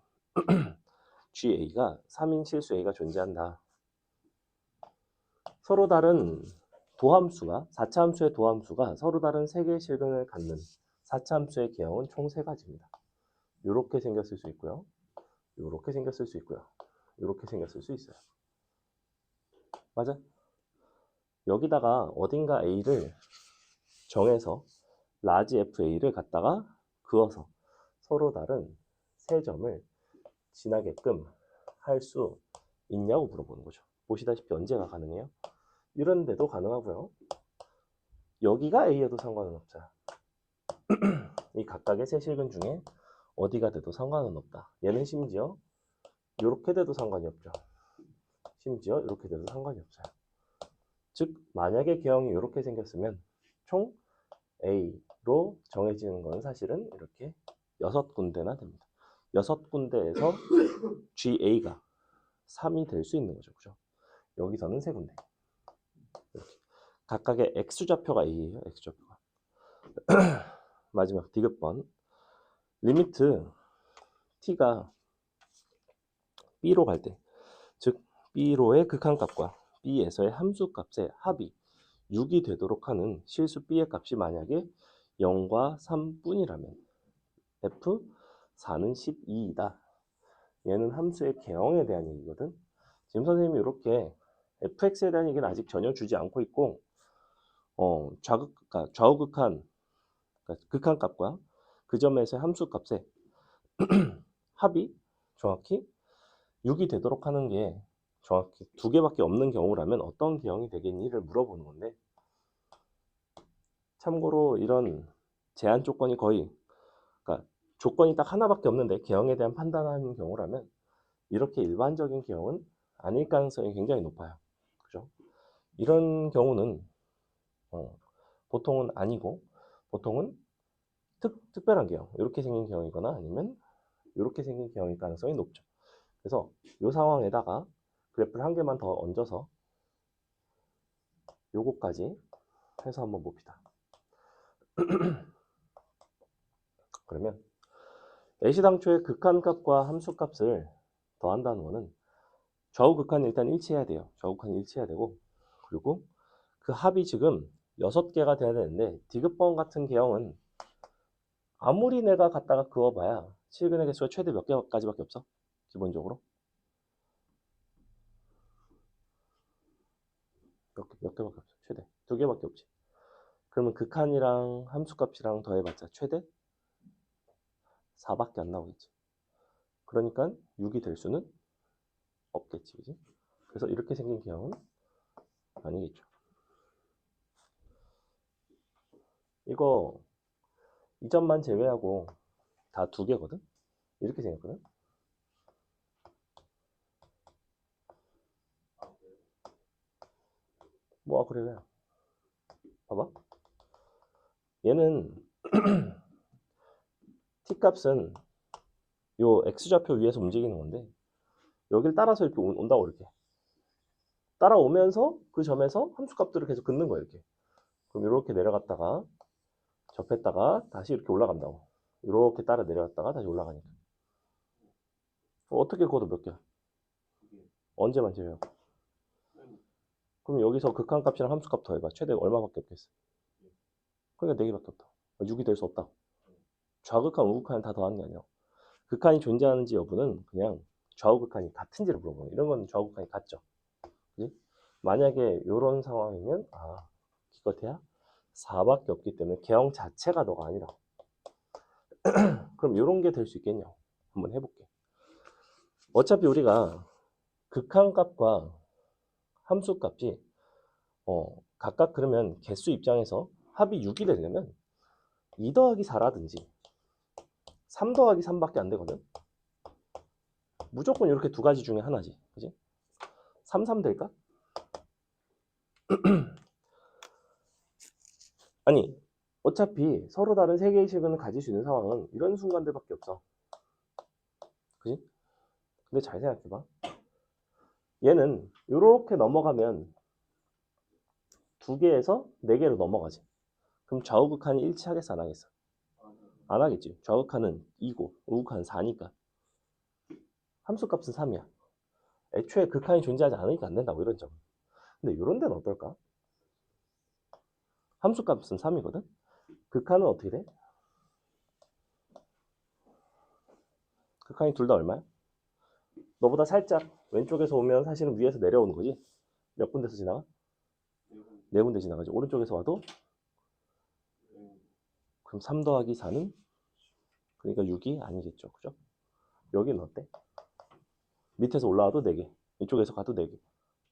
Speaker 1: GA가 3인 실수 A가 존재한다. 서로 다른 도함수가 4차 함수의 도함수가 서로 다른 3개의 실근을 갖는 4차 함수의 개형은 총 3가지입니다. 이렇게 생겼을 수 있고요. 이렇게 생겼을 수 있고요. 이렇게 생겼을 수 있어요. 맞아? 여기다가 어딘가 A를 정해서 라지 FA를 갖다가 그어서 서로 다른 3점을 지나게끔 할 수 있냐고 물어보는 거죠. 보시다시피 언제가 가능해요? 이런 데도 가능하고요. 여기가 A여도 상관은 없죠. 이 각각의 세 실근 중에 어디가 돼도 상관은 없다. 얘는 심지어 이렇게 돼도 상관이 없죠. 심지어 이렇게 돼도 상관이 없어요. 즉 만약에 개형이 이렇게 생겼으면 총 A로 정해지는 건 사실은 이렇게 6군데나 됩니다. 6군데에서 GA가 3이 될 수 있는 거죠. 그죠? 여기서는 3군데. 이렇게. 각각의 X좌표가 A예요. X좌표가. 마지막 디귿번. 리미트 T가 B로 갈 때, 즉 B로의 극한값과 B에서의 함수값의 합이 6이 되도록 하는 실수 B의 값이 만약에 0과 3뿐이라면 F4는 12이다. 얘는 함수의 개형에 대한 얘기거든. 지금 선생님이 이렇게 fx에 대한 얘기는 아직 전혀 주지 않고 있고 좌우극한 그러니까 극한값과 그 점에서의 함수값의 합이 정확히 6이 되도록 하는 게 정확히 2개밖에 없는 경우라면 어떤 개형이 되겠니를 물어보는 건데, 참고로 이런 제한 조건이 거의 그러니까 조건이 딱 하나밖에 없는데 개형에 대한 판단하는 경우라면 이렇게 일반적인 개형은 아닐 가능성이 굉장히 높아요. 그죠? 이런 경우는 보통은 아니고 보통은 특별한 개형, 이렇게 생긴 개형이거나 아니면 이렇게 생긴 개형일 가능성이 높죠. 그래서 이 상황에다가 그래프를 한 개만 더 얹어서 요거까지 해서 한번 봅시다. 그러면 애시당초의 극한값과 함수값을 더한다는 거는 좌우 극한이 일단 일치해야 돼요. 좌우 극한이 일치해야 되고, 그리고 그 합이 지금 6개가 돼야 되는데 디귿번 같은 개형은 아무리 내가 갖다가 그어봐야 실근의 개수가 최대 몇 개까지밖에 없어? 기본적으로 몇 개밖에 없어. 최대 2개밖에 없지. 그러면 극한이랑 함수값이랑 더해봤자 최대 4밖에 안 나오겠지. 그러니까 6이 될 수는 없겠지, 그지? 그래서 이렇게 생긴 개형은 아니겠죠. 이거 이 점만 제외하고 다 2개거든? 이렇게 생겼거든? 뭐, 그래. 봐봐. 얘는 t값은 요 x좌표 위에서 움직이는 건데 여길 따라서 이렇게 온다고 이렇게 따라오면서 그 점에서 함수값들을 계속 긋는 거예요. 이렇게. 그럼 이렇게 내려갔다가 접했다가 다시 이렇게 올라간다고. 이렇게 따라 내려갔다가 다시 올라가니까. 어떻게 그어도 몇 개야? 언제만 제외하고. 그럼 여기서 극한값이랑 함수값 더해봐. 최대 얼마밖에 없겠어? 그러니까 4개밖에 없다. 6이 될 수 없다. 좌극한, 우극한 다 더하는 게 아니라 극한이 존재하는지 여부는 그냥 좌우 극한이 같은지를 물어보는 거예요. 이런 건 좌우 극한이 같죠. 그치? 만약에 이런 상황이면 기껏해야 4밖에 없기 때문에 개형 자체가 너가 아니라 그럼 이런 게 될 수 있겠냐고 한번 해볼게. 어차피 우리가 극한값과 함수값이 각각 그러면 개수 입장에서 합이 6이 되려면 2 더하기 4라든지 3 더하기 3밖에 안 되거든. 무조건 이렇게 두 가지 중에 하나지. 그지? 3, 3 될까? 아니, 어차피 서로 다른 세 개의 실근을 가질 수 있는 상황은 이런 순간들밖에 없어. 그지? 근데 잘 생각해봐. 얘는 이렇게 넘어가면 2개에서 4개로 넘어가지. 그럼 좌우극한이 일치하겠어, 안 하겠어? 안 하겠지. 좌우극한은 2고 우극한은 4니까. 함수값은 3이야. 애초에 극한이 존재하지 않으니까 안 된다고, 이런 점. 근데 이런 데는 어떨까? 함수값은 3이거든? 극한은 어떻게 돼? 극한이 둘 다 얼마야? 너보다 살짝 왼쪽에서 오면 사실은 위에서 내려오는 거지. 몇 군데서 지나가? 4군데 지나가지. 오른쪽에서 와도 그럼 3 더하기 4는 그러니까 6이 아니겠죠. 그죠? 여기는 어때? 밑에서 올라와도 4개. 이쪽에서 가도 4개.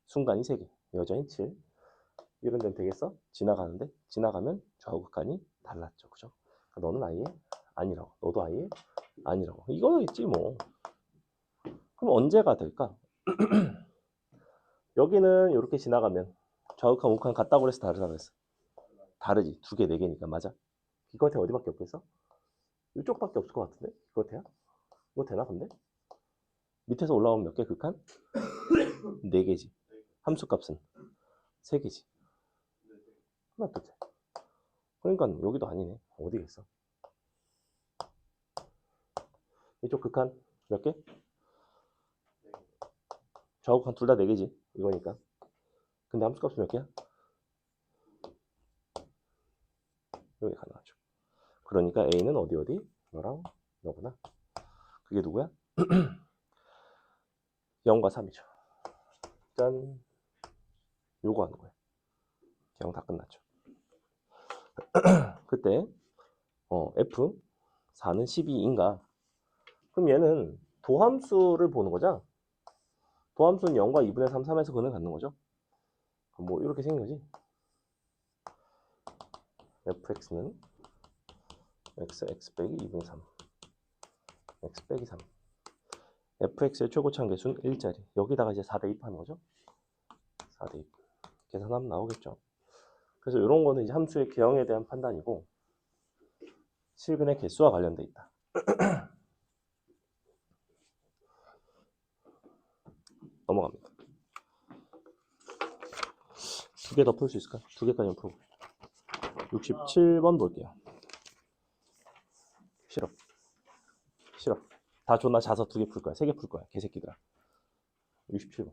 Speaker 1: 순간이 3개. 여전히 7. 이런 데는 되겠어? 지나가는데 지나가면 좌우극한이 달랐죠. 그죠? 그러니까 너는 아예 아니라고. 너도 아예 아니라고. 이거겠지 뭐. 그럼 언제가 될까? 여기는 이렇게 지나가면 좌우극한, 우극한 같다고 그래서 다르다고 그랬어. 다르지. 2개, 4개니까. 맞아. 기껏해 어디밖에 없겠어? 이쪽밖에 없을 것 같은데? 기껏해야? 이거 되나 근데? 밑에서 올라오면 몇 개 극한? 4개지. 함수값은 3개지. 하나 둘 셋. 그러니까 여기도 아니네. 어디겠어? 이쪽 극한 몇 개? 좌우극한 둘 다 4개지. 이거니까. 근데 함수값은 몇 개야? 여기 가능하죠. 그러니까 A는 어디? 너랑 너구나. 그게 누구야? 0과 3이죠. 짠. 요거 하는 거야. 그냥 다 끝났죠. 그때 F 4는 12인가? 그럼 얘는 도함수를 보는 거죠. 도함수는 0과 2분의 3, 3에서 근을 갖는 거죠. 뭐 이렇게 생긴 거지. fx는 x 빼기 2분의 3 x 빼기 3 fx의 최고차항 개수는 1짜리. 여기다가 이제 4 대입하는 거죠. 4 대입. 계산하면 나오겠죠. 그래서 이런 거는 이제 함수의 개형에 대한 판단이고 실근의 개수와 관련돼 있다. 넘어갑니다. 개 더 풀 수 있을까? 2개까지만 풀고. 67번 볼게요. 싫어. 싫어. 다 존나 자서 2개 풀 거야. 3개 풀 거야. 개새끼들아. 67번.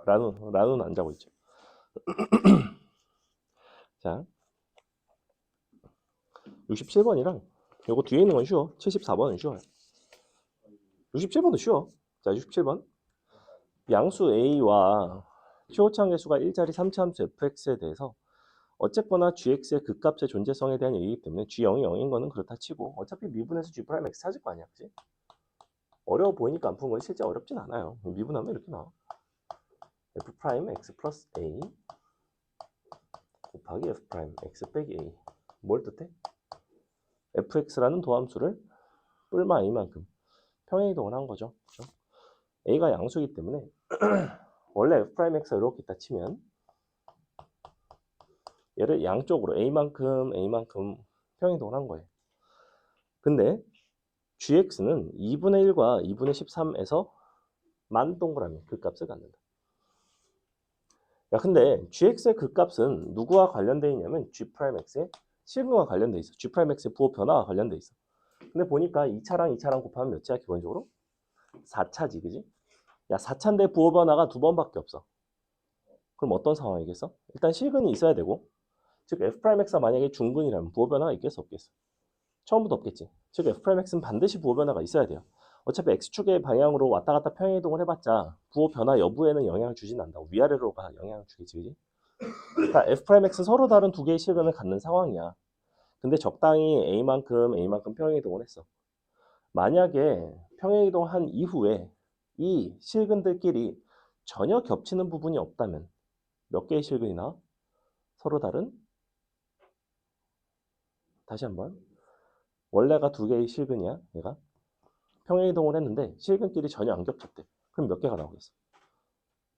Speaker 1: 라누는 안 자고 있죠. 자, 67번이랑 요거 뒤에 있는 건 쉬워. 74번은 쉬워요. 67번도 쉬워. 자, 67번. 양수 A와 최고차원 계수가 1자리 3차 함수 fx에 대해서 어쨌거나 gx의 극값의 존재성에 대한 얘기이기 때문에 g0이 0인 거는 그렇다 치고 어차피 미분에서 g'x 찾을 거 아니야, 그치? 어려워 보이니까 안 푼 거지 실제 어렵진 않아요. 미분하면 이렇게 나와. f'x 플러스 a 곱하기 f'x 빼기 a. 뭘 뜻해? fx라는 도함수를 뿔마 a만큼 평행이동을 한 거죠. 그렇죠? a가 양수이기 때문에 원래 f'x가 이렇게 있다 치면 얘를 양쪽으로 a만큼 평행이동을 한 거예요. 근데 gx는 2분의 1과 2분의 13에서 만 동그라미 그 값을 갖는다. 야, 근데 gx의 그 값은 누구와 관련되어 있냐면 g'x의 실근과 관련되어 있어. g'x의 부호 변화와 관련되어 있어. 근데 보니까 2차랑 2차랑 곱하면 몇 차야 기본적으로? 4차지, 그지? 야, 4차인데 부호 변화가 2번밖에 없어. 그럼 어떤 상황이겠어? 일단 실근이 있어야 되고, 즉 f'x가 만약에 중근이라면 부호 변화가 있겠어 없겠어? 처음부터 없겠지. 즉 f'x는 반드시 부호 변화가 있어야 돼요. 어차피 x축의 방향으로 왔다 갔다 평행이동을 해봤자 부호 변화 여부에는 영향을 주진 않는다고. 위아래로가 영향을 주겠지, 그지? 그러니까 f'x는 서로 다른 두 개의 실근을 갖는 상황이야. 근데 적당히 a만큼 평행이동을 했어. 만약에 평행이동한 이후에 이 실근들끼리 전혀 겹치는 부분이 없다면 몇 개의 실근이 나와? 서로 다른? 다시 한번. 원래가 두 개의 실근이야, 얘가. 평행이동을 했는데 실근끼리 전혀 안 겹쳤대. 그럼 몇 개가 나오겠어?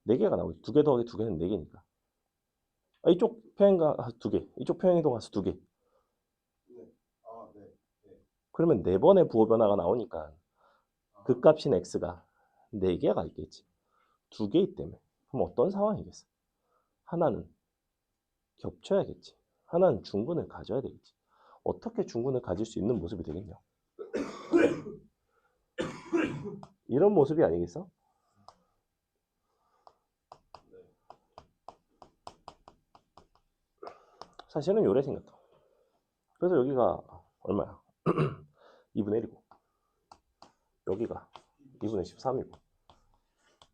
Speaker 1: 4개가 나오겠지. 2개 더하기 2개는 4개니까. 아, 이쪽 평행가 2개, 이쪽 평행이동 가서 2개. 그러면 4번의 부호 변화가 나오니까 그 값인 x가 4개가 있겠지. 2개 있다며. 그럼 어떤 상황이겠어? 하나는 겹쳐야겠지. 하나는 중근을 가져야 되겠지. 어떻게 중근을 가질 수 있는 모습이 되겠냐? 이런 모습이 아니겠어? 사실은 요래 생겼다. 그래서 여기가 얼마야? 2분의 1이고 여기가 2분의 13이고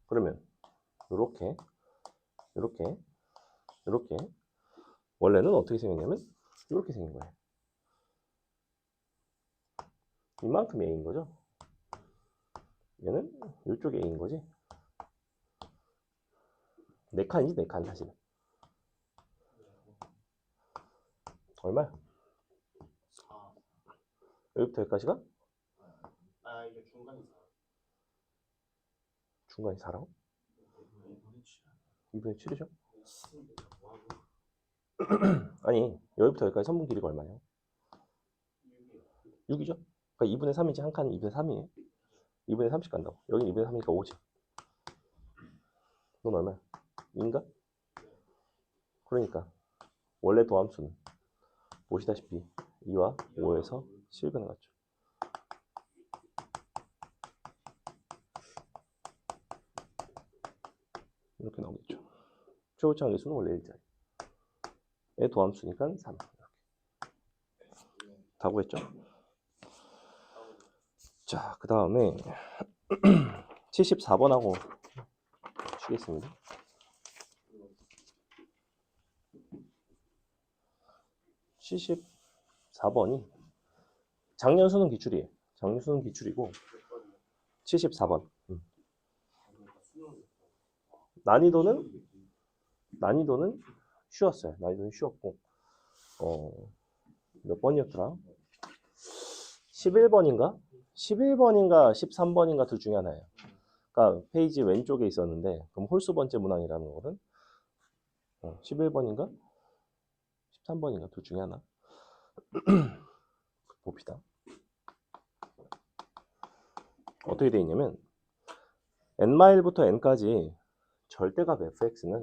Speaker 1: 그러면 요렇게 원래는 어떻게 생겼냐면 이렇게 생긴 거예요. 이만큼 A인 거죠. 얘는 이쪽에 A인 거지. 4칸이지 4칸 사실은. 얼마야? 여기부터 여기까지가?
Speaker 2: 이게 중간이 4.
Speaker 1: 중간이 4라고? 2분의 7이죠? 아니 여기부터 여기까지 선분 길이가 얼마예요? 6이죠? 그러니까 2분의 3이지. 한 칸은 2분의 3이에요. 2분의 30 간다고. 여긴 2분의 3이니까 5지. 넌 얼마야? 2인가? 그러니까 원래 도함수는 보시다시피 2와 5에서 실근을 갖죠. 이렇게 나오겠죠. 최고차원 계수는 원래 1자리. 의 도함수니까 3. 이렇게. 다 구했죠? 자, 그 다음에 74번하고 쉬겠습니다. 74번이 작년 수능 기출이에요. 작년 수능 기출이고 74번. 난이도는 쉬웠어요. 난이도는 쉬웠고 몇 번이었더라? 11번인가? 13번인가 둘 중에 하나예요. 그러니까 페이지 왼쪽에 있었는데 그럼 홀수 번째 문항이라는 거는 11번인가? 13번인가 둘 중에 하나. 봅시다. 어떻게 돼 있냐면 n-부터 n까지 절대값 fx는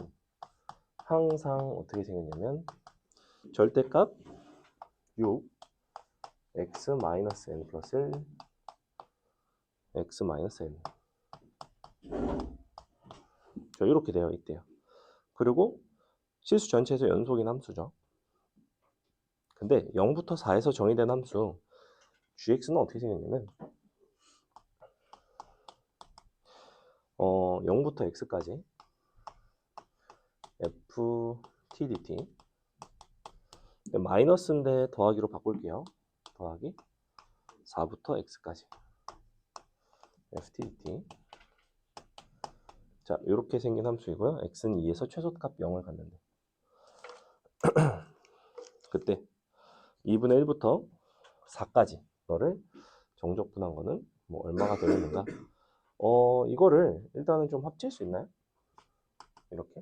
Speaker 1: 항상 어떻게 생겼냐면 절대값 6 x-n 플러스 1 x-n 자, 이렇게 되어 있대요. 그리고 실수 전체에서 연속인 함수죠. 근데 0부터 4에서 정의된 함수 gx는 어떻게 생겼냐면 0부터 x까지 f t dt 마이너스인데 더하기로 바꿀게요. 더하기 4부터 x까지 f t dt 자, 이렇게 생긴 함수이고요. x는 2에서 최소값 0을 갖는데 그때 2분의 1부터 4까지 너를 정적분한 거는 뭐 얼마가 되겠는가? 이거를 일단은 좀 합칠 수 있나요? 이렇게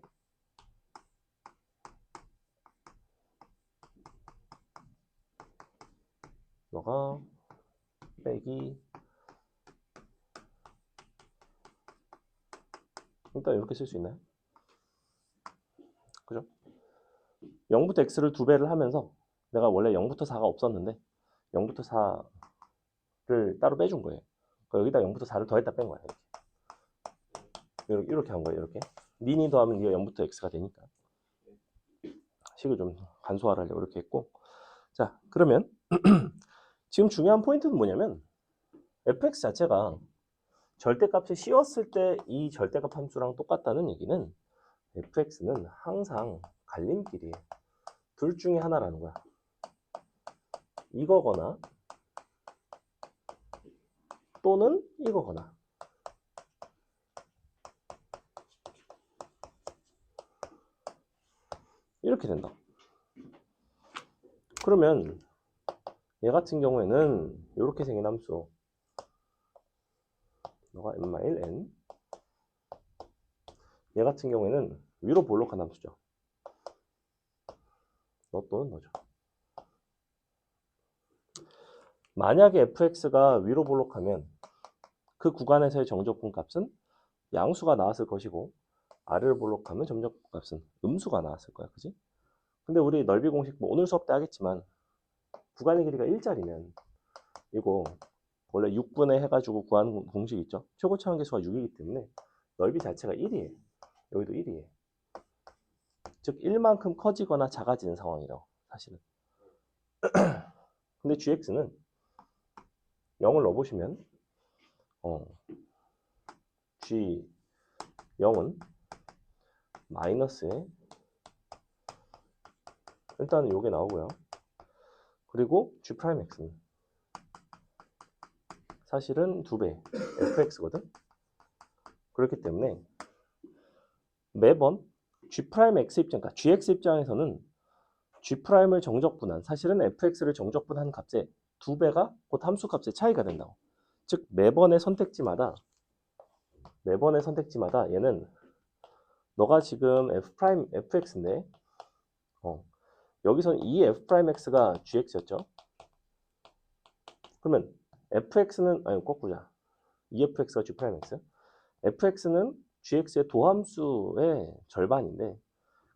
Speaker 1: 너가 빼기 일단 이렇게 쓸 수 있나요? 그죠? 0부터 x를 2배를 하면서 내가 원래 0부터 4가 없었는데 0부터 4를 따로 빼준 거예요. 여기다 0부터 4를 더했다 뺀 거야. 이렇게 한 거예요. 이렇게 니니 더하면 니가 0부터 x가 되니까 식을 좀 간소화를 하려고 이렇게 했고 자 그러면 지금 중요한 포인트는 뭐냐면 fx 자체가 절대값을 씌웠을 때 이 절대값 함수랑 똑같다는 얘기는 fx는 항상 갈림길이에요. 둘 중에 하나라는 거야. 이거거나 또는 이거거나. 이렇게 된다. 그러면 얘 같은 경우에는 이렇게 생긴 함수 너가 n-n 얘 같은 경우에는 위로 볼록한 함수죠. 너 또는 너죠. 만약에 fx가 위로 볼록하면 그 구간에서의 정적분 값은 양수가 나왔을 것이고 아래로 볼록하면 정적분 값은 음수가 나왔을 거야. 그지? 근데 우리 넓이 공식 뭐 오늘 수업 때 하겠지만 구간의 길이가 1짜리면 이거 원래 6분의 해가지고 구하는 공식 있죠? 최고차 한계수가 6이기 때문에 넓이 자체가 1이에요. 여기도 1이에요. 즉 1만큼 커지거나 작아지는 상황이라고 사실은. 근데 gx는 0을 넣어보시면 g0은 마이너스에 일단은 요게 나오고요. 그리고 g'x는 사실은 2배 fx거든. 그렇기 때문에 매번 g'x 입장, 그러니까 gx 입장에서는 g'을 정적분한, 사실은 fx를 정적분한 값의 2배가 곧 함수 값의 차이가 된다고. 즉 매번의 선택지마다 얘는 너가 지금 fx인데 여기서는 이 f'x가 gx였죠. 그러면 fx는 아니 거꾸로자. EFX가 G'X. fx는 gx의 도함수의 절반인데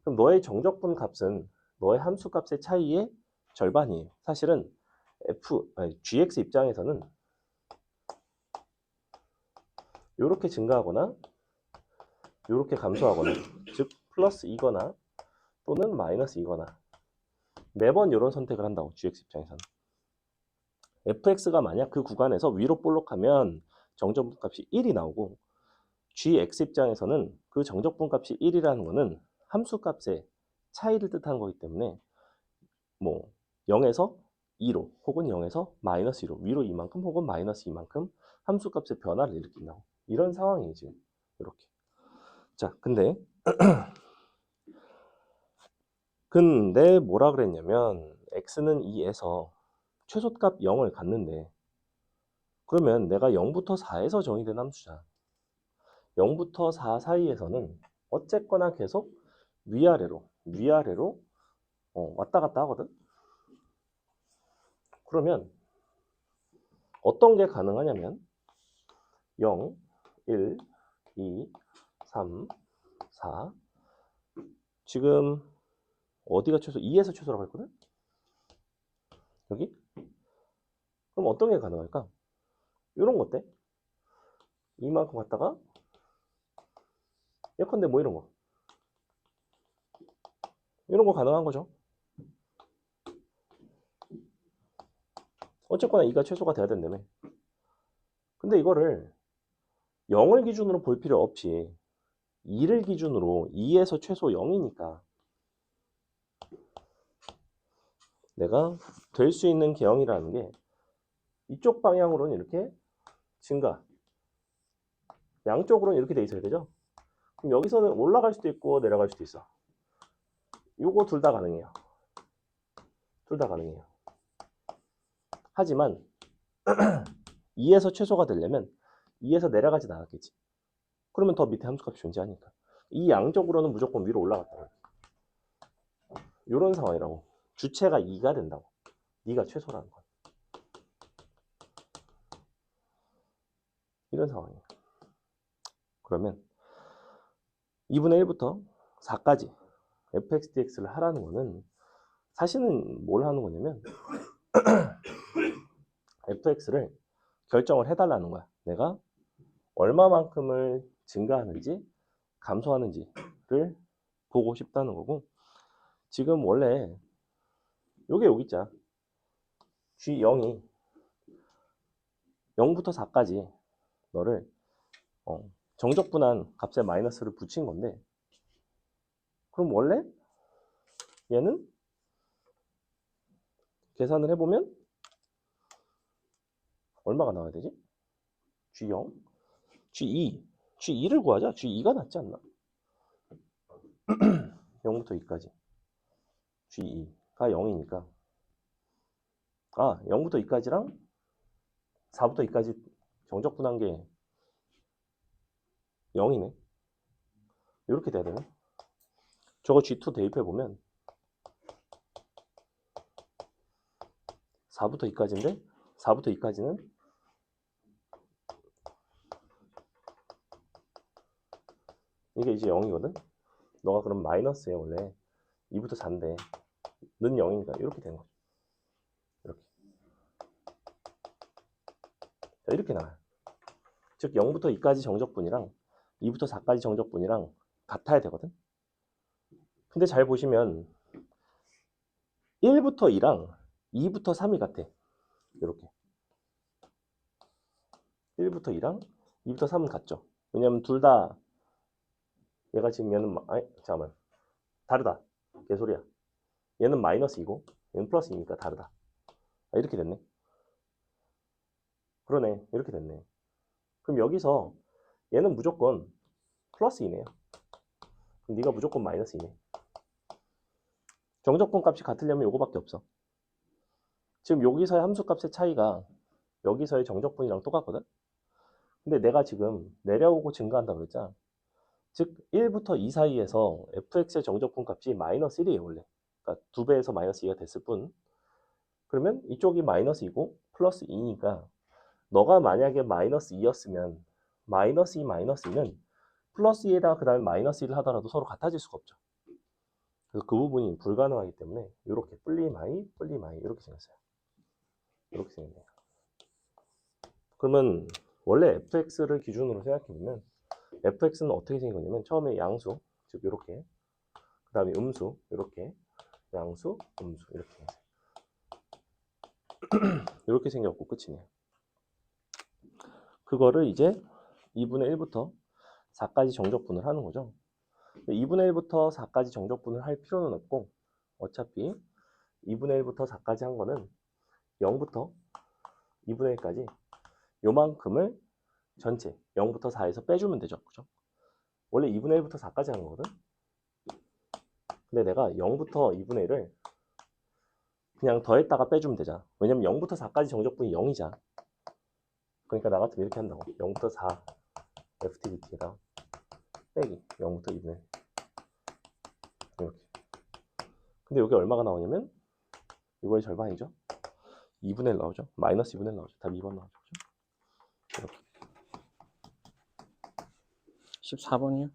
Speaker 1: 그럼 너의 정적분 값은 너의 함수 값의 차이의 절반이에요. 사실은 gx 입장에서는 이렇게 증가하거나 이렇게 감소하거나 즉 플러스 2거나 또는 마이너스 2거나 매번 이런 선택을 한다고 gx 입장에서는. fx가 만약 그 구간에서 위로 볼록하면 정적분 값이 1이 나오고 gx 입장에서는 그 정적분 값이 1이라는 거는 함수 값의 차이를 뜻하는 거기 때문에 뭐 0에서 2로 혹은 0에서 마이너스 2로 위로 이만큼 혹은 마이너스 이만큼 함수 값의 변화를 일으킨다고. 이런 상황이에요 지금. 이렇게. 자 근데 뭐라 그랬냐면 x는 2에서 최소값 0을 갖는데 그러면 내가 0부터 4에서 정의된 함수잖아. 0부터 4 사이에서는 어쨌거나 계속 위아래로 왔다 갔다 하거든. 그러면 어떤 게 가능하냐면 0, 1, 2, 3, 4. 지금 어디가 최소? 2에서 최소라고 했거든? 여기? 그럼 어떤 게 가능할까? 이런 거 어때? 이만큼 갖다가 예컨대 뭐 이런 거. 이런 거 가능한 거죠. 어쨌거나 2가 최소가 돼야 된다며. 근데 이거를 0을 기준으로 볼 필요 없이 2를 기준으로 2에서 최소 0이니까 내가 될 수 있는 개형이라는 게 이쪽 방향으로는 이렇게 증가, 양쪽으로는 이렇게 돼 있어야 되죠. 그럼 여기서는 올라갈 수도 있고 내려갈 수도 있어. 요거 둘 다 가능해요. 둘 다 가능해요. 하지만 2에서 최소가 되려면 2에서 내려가진 않았겠지. 그러면 더 밑에 함수값이 존재하니까 이 양쪽으로는 무조건 위로 올라갔다. 이런 상황이라고. 주체가 2가 된다고. 2가 최소라는 건. 이런 상황이에요. 그러면 2분의 1부터 4까지 fx dx를 하라는 거는 사실은 뭘 하는 거냐면 fx를 결정을 해달라는 거야. 내가 얼마만큼을 증가하는지 감소하는지를 보고 싶다는 거고, 지금 원래 요게 여기 있잖아. G0이 0부터 4까지 너를 정적분한 값에 마이너스를 붙인 건데, 그럼 원래 얘는 계산을 해보면 얼마가 나와야 되지? G0, G2를 구하자. G2가 낫지 않나? 0부터 2까지 G2가 0이니까 0부터 2까지랑 4부터 2까지 정적분한 게 0이네. 이렇게 돼야 되네. 저거 G2 대입해보면 4부터 2까지인데 4부터 2까지는 이게 이제 0이거든. 너가 그럼 마이너스에 원래 2부터 4인데 는 0이니까 이렇게 되는 거죠. 이렇게. 자, 이렇게 나와요. 즉 0부터 2까지 정적분이랑 2부터 4까지 정적분이랑 같아야 되거든. 근데 잘 보시면 1부터 2랑 2부터 3이 같아. 이렇게 1부터 2랑 2부터 3은 같죠. 왜냐면 둘 다 얘가 지금 얘는 잠깐만 다르다. 개소리야. 얘는 마이너스 2고 얘는 플러스 2니까 다르다. 이렇게 됐네. 그러네. 이렇게 됐네. 그럼 여기서 얘는 무조건 플러스 2네요. 그럼 네가 무조건 마이너스 2네. 정적분 값이 같으려면 요거밖에 없어. 지금 여기서의 함수값의 차이가 여기서의 정적분이랑 똑같거든. 근데 내가 지금 내려오고 증가한다고 그랬잖아. 즉 1부터 2 사이에서 fx의 정적분 값이 마이너스 1이에요 원래. 그러니까 2배에서 마이너스 2가 됐을 뿐. 그러면 이쪽이 마이너스 2고 플러스 2니까 너가 만약에 마이너스 2였으면 마이너스 2 마이너스 2는 플러스 2에다가 그 다음에 마이너스 1을 하더라도 서로 같아질 수가 없죠. 그래서 그 부분이 불가능하기 때문에 이렇게 플리마이 이렇게 생겼어요. 이렇게 생겼네요. 그러면 원래 fx를 기준으로 생각해보면 fx는 어떻게 생겼냐면 처음에 양수, 즉 이렇게, 그 다음에 음수, 이렇게, 양수, 음수 이렇게 이렇게 생겼고 끝이네요. 그거를 이제 2분의 1부터 4까지 정적분을 하는 거죠. 2분의 1부터 4까지 정적분을 할 필요는 없고 어차피 2분의 1부터 4까지 한 거는 0부터 2분의 1까지 요만큼을 전체 0부터 4에서 빼주면 되죠. 그죠? 원래 2분의 1부터 4까지 하는 거거든. 근데 내가 0부터 2분의 1을 그냥 더했다가 빼주면 되잖아. 왜냐면 0부터 4까지 정적분이 0이잖아. 그러니까 나 같으면 이렇게 한다고. 0부터 4 FTDT에다 빼기 0부터 2분의 1 이렇게. 근데 여기 얼마가 나오냐면 이거의 절반이죠. 2분의 1 나오죠. 마이너스 2분의 1 나오죠. 답 2번 나오죠. 그죠? 이렇게.
Speaker 3: 14번이요?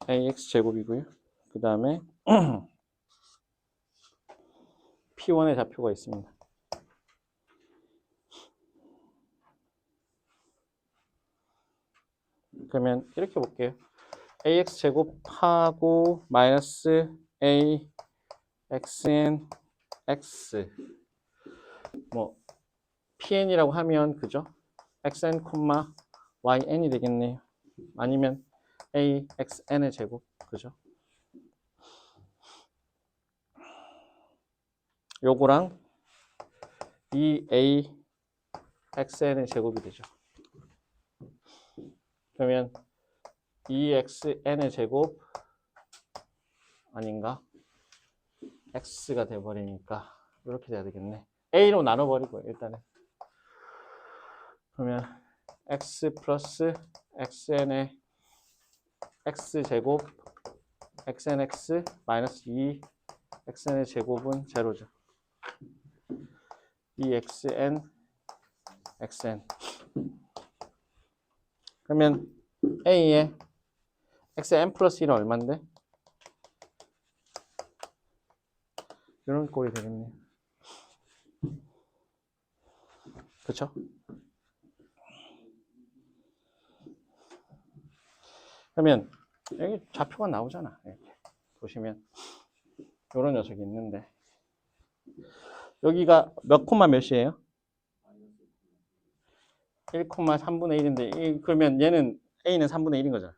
Speaker 3: ax 제곱이고요. 그 다음에 p1의 좌표가 있습니다. 그러면 이렇게 볼게요. ax 제곱하고 마이너스 a xn x 뭐 pn이라고 하면 그죠? xn, yn이 되겠네요. 아니면 a xn의 제곱 그죠? 요거랑 이 a xn의 제곱이 되죠. 그러면 2xn의 제곱 아닌가? x가 돼버리니까 이렇게 돼야 되겠네. a로 나눠버리고 일단은 그러면 x 플러스 xn의 x제곱 xnx 마이너스 2 xn의 제곱은 제로죠. 2xn xn 그러면 a의 xn 플러스 1은 얼마인데? 이런 꼴이 되겠네요. 그쵸? 그러면 여기 좌표가 나오잖아. 이렇게 보시면 이런 녀석이 있는데 여기가 몇 콤마 몇이에요? 1,3분의 1인데 그러면 얘는 a는 3분의 1인 거잖아.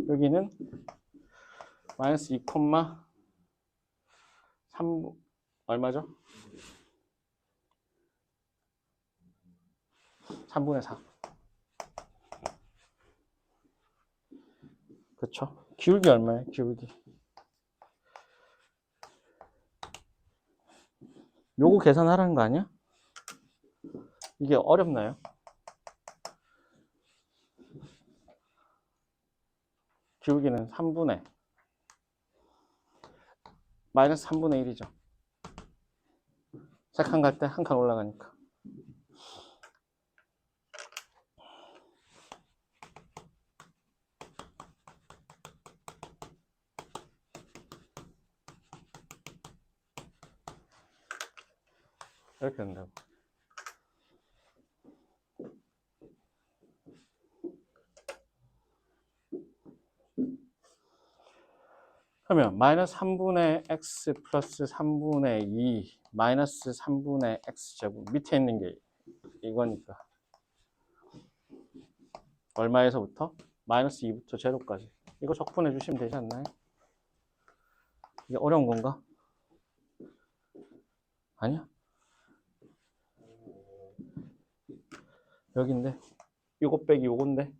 Speaker 3: 여기는 마이너스 2,3 얼마죠? 3분의 4. 그쵸? 기울기 얼마예요? 기울기. 요거 계산하라는 거 아니야? 이게 어렵나요? 기울기는 3분의 마이너스 3분의 1이죠. 세 칸 갈 때 한 칸 올라가니까. 이렇게 된다고. 그러면 마이너스 3분의 x 플러스 3분의 2 마이너스 3분의 x제곱 밑에 있는 게 이거니까 얼마에서부터? 마이너스 2부터 제로까지. 이거 적분해 주시면 되지 않나요? 이게 어려운 건가? 아니야? 여긴데 요거 빼기 요건데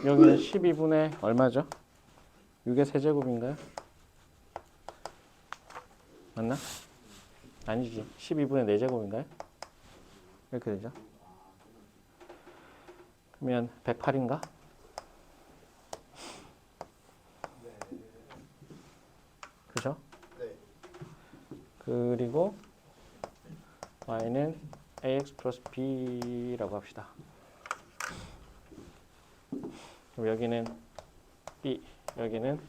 Speaker 3: 여기는 12분의 얼마죠? 6의 세제곱인가요? 맞나? 아니지. 12분의 4제곱인가요? 이렇게 되죠. 그러면 108인가? 그죠?
Speaker 2: 네.
Speaker 3: 그리고 y는 ax 플러스 b라고 합시다. 그럼 여기는 b, 여기는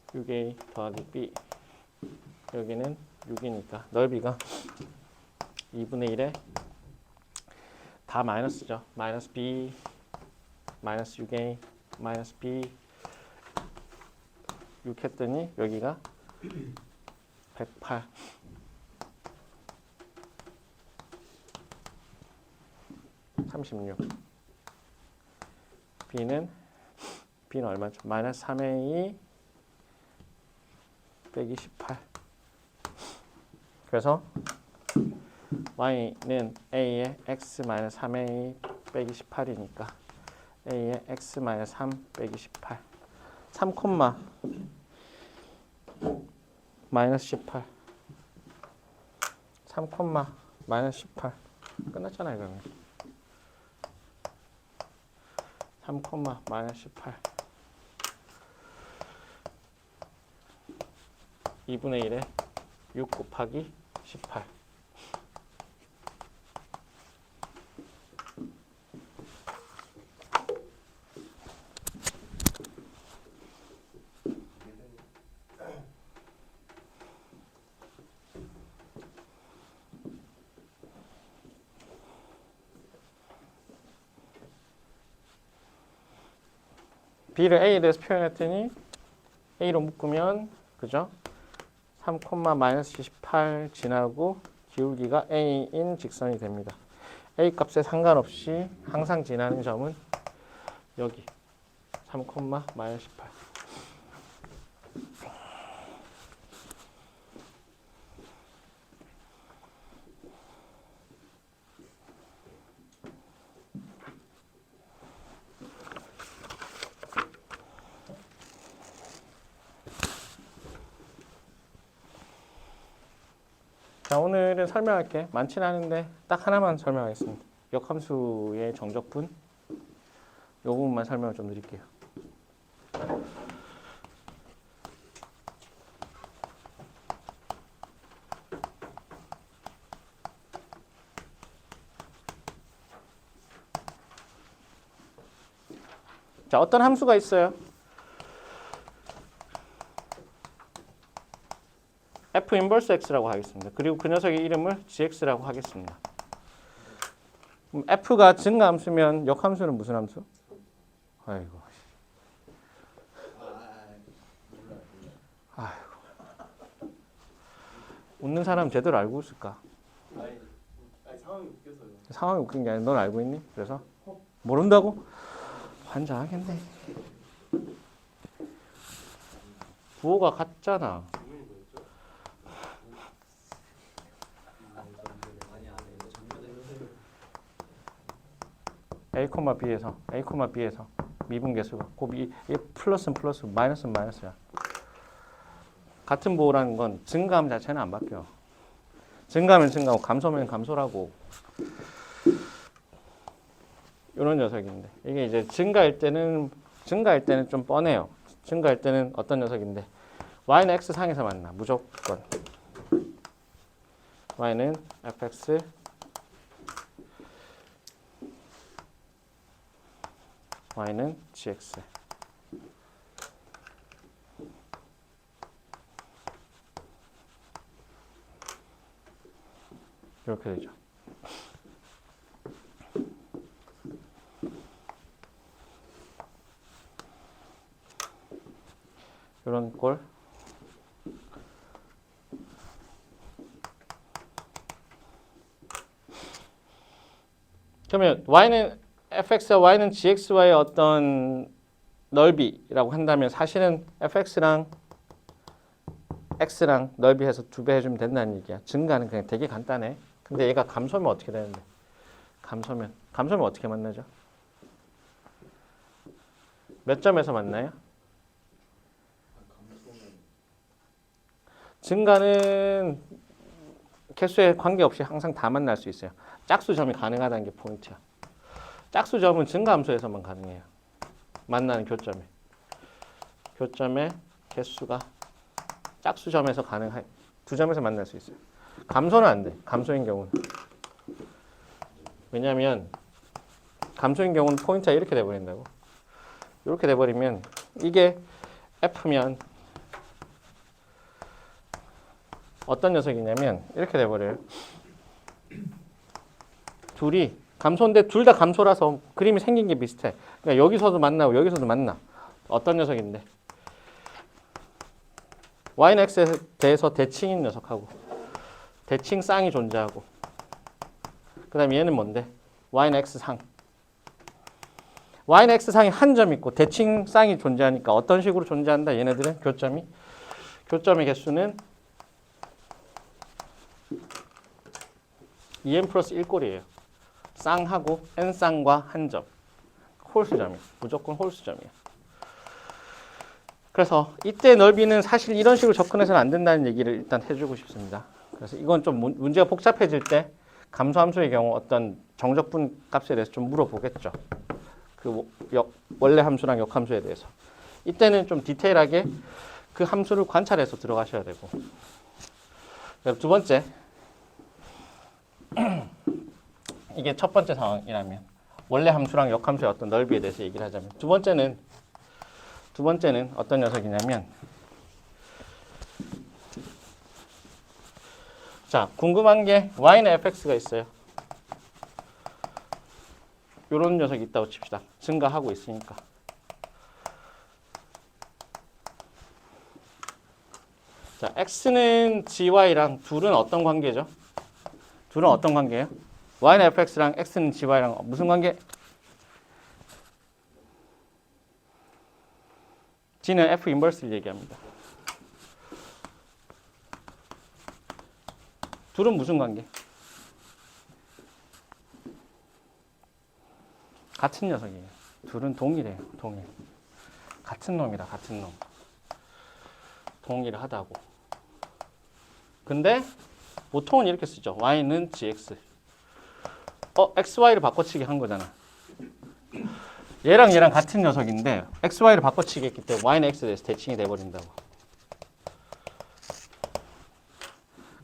Speaker 3: 6a 더하기 b, 여기는 6이니까 넓이가 2분의 1에 다 마이너스죠. 마이너스 b, 마이너스 6a, 마이너스 b 6 했더니 여기가 108. 36. B는 얼마죠? 마이너스 3a 빼기 18. 그래서 y는 a의 x 마이너스 3a 빼기 18이니까 a의 x 마이너스 3 빼기 18. 3 마이너스 18. 3 마이너스 18. 끝났잖아요, 그러면. 3 마이너스 18. 2분의 1에 6 곱하기 18. b를 a에 대해서 표현했더니 a로 묶으면 그죠? 3, 마이너스 18 지나고 기울기가 a인 직선이 됩니다. a 값에 상관없이 항상 지나는 점은 여기 3, 마이너스 18. 자, 오늘은 설명할 게 많진 않은데 딱 하나만 설명하겠습니다. 역함수의 정적분 이 부분만 설명을 좀 드릴게요. 자, 어떤 함수가 있어요. f 인버스 x라고 하겠습니다. 그리고 그 녀석의 이름을 gx라고 하겠습니다. 그럼 f가 증가함수면 역함수는 무슨 함수? 아이고. 아이고. 웃는 사람 제대로 알고 있을까?
Speaker 2: 아니 상황이 웃겨서요.
Speaker 3: 상황이 웃긴 게 아니라 넌 알고 있니? 그래서 모른다고? 환장하겠네. 부호가 같잖아. a, b에서 미분계수가 곱이 플러스는 플러스, 마이너스는 마이너스야. 같은 부호라는 건 증가함 자체는 안 바뀌어. 증가하면 증가하고 감소하면 감소라고. 이런 녀석인데 이게 이제 증가할 때는 좀 뻔해요. 증가할 때는 어떤 녀석인데 y는 x 상에서 만나 무조건. y는 fx y는 gx. 이렇게 되죠. 이런 꼴. 그러면 y는 fx와 y는 gx와의 어떤 넓이라고 한다면 사실은 fx랑 x랑 넓이해서 2배 해주면 된다는 얘기야. 증가는 그냥 되게 간단해. 근데 얘가 감소하면 어떻게 되는데? 감소하면 어떻게 만나죠? 몇 점에서 만나요? 증가는 개수에 관계없이 항상 다 만날 수 있어요. 짝수점이 가능하다는 게 포인트야. 짝수점은 증가함수에서만 가능해요. 만나는 교점의 개수가 짝수점에서 가능해. 두 점에서 만날 수 있어요. 감소는 안 돼. 감소인 경우는. 왜냐하면 감소인 경우는 포인트가 이렇게 돼버린다고. 이렇게 돼버리면 이게 F면 어떤 녀석이냐면 이렇게 돼버려요. 둘이 감소인데 둘 다 감소라서 그림이 생긴 게 비슷해. 그러니까 여기서도 만나고 여기서도 만나. 어떤 녀석인데 y는 x에 대해서 대칭인 녀석하고 대칭 쌍이 존재하고 그 다음에 얘는 뭔데? y는 x상. y는 x상이 한 점 있고 대칭쌍이 존재하니까 어떤 식으로 존재한다? 얘네들은 교점의 개수는 2n 플러스 1꼴이에요. 쌍하고 n쌍과 한 점. 홀수점이에요. 무조건 홀수점이에요. 그래서 이때 넓이는 사실 이런 식으로 접근해서는 안 된다는 얘기를 일단 해주고 싶습니다. 그래서 이건 좀 문제가 복잡해질 때 감소함수의 경우 어떤 정적분 값에 대해서 좀 물어보겠죠. 그 원래 함수랑 역함수에 대해서. 이때는 좀 디테일하게 그 함수를 관찰해서 들어가셔야 되고. 두 번째, 이게 첫 번째 상황이라면 원래 함수랑 역함수의 어떤 넓이에 대해서 얘기를 하자면, 두 번째는 어떤 녀석이냐면, 자, 궁금한 게 y는 fx가 있어요. 요런 녀석이 있다고 칩시다. 증가하고 있으니까. 자, x는 gy랑 둘은 어떤 관계죠? 둘은 어떤 관계예요? y는 fx랑 x는 gy랑 무슨 관계? g는 f 인버스를 얘기합니다. 둘은 무슨 관계? 같은 녀석이에요. 둘은 동일해요. 동일. 같은 놈이다. 같은 놈. 동일하다고. 근데 보통은 이렇게 쓰죠. y는 gx. xy를 바꿔치기 한 거잖아. 얘랑 같은 녀석인데 xy를 바꿔치기 했기 때문에 y는 x에 대해서 대칭이 돼버린다고.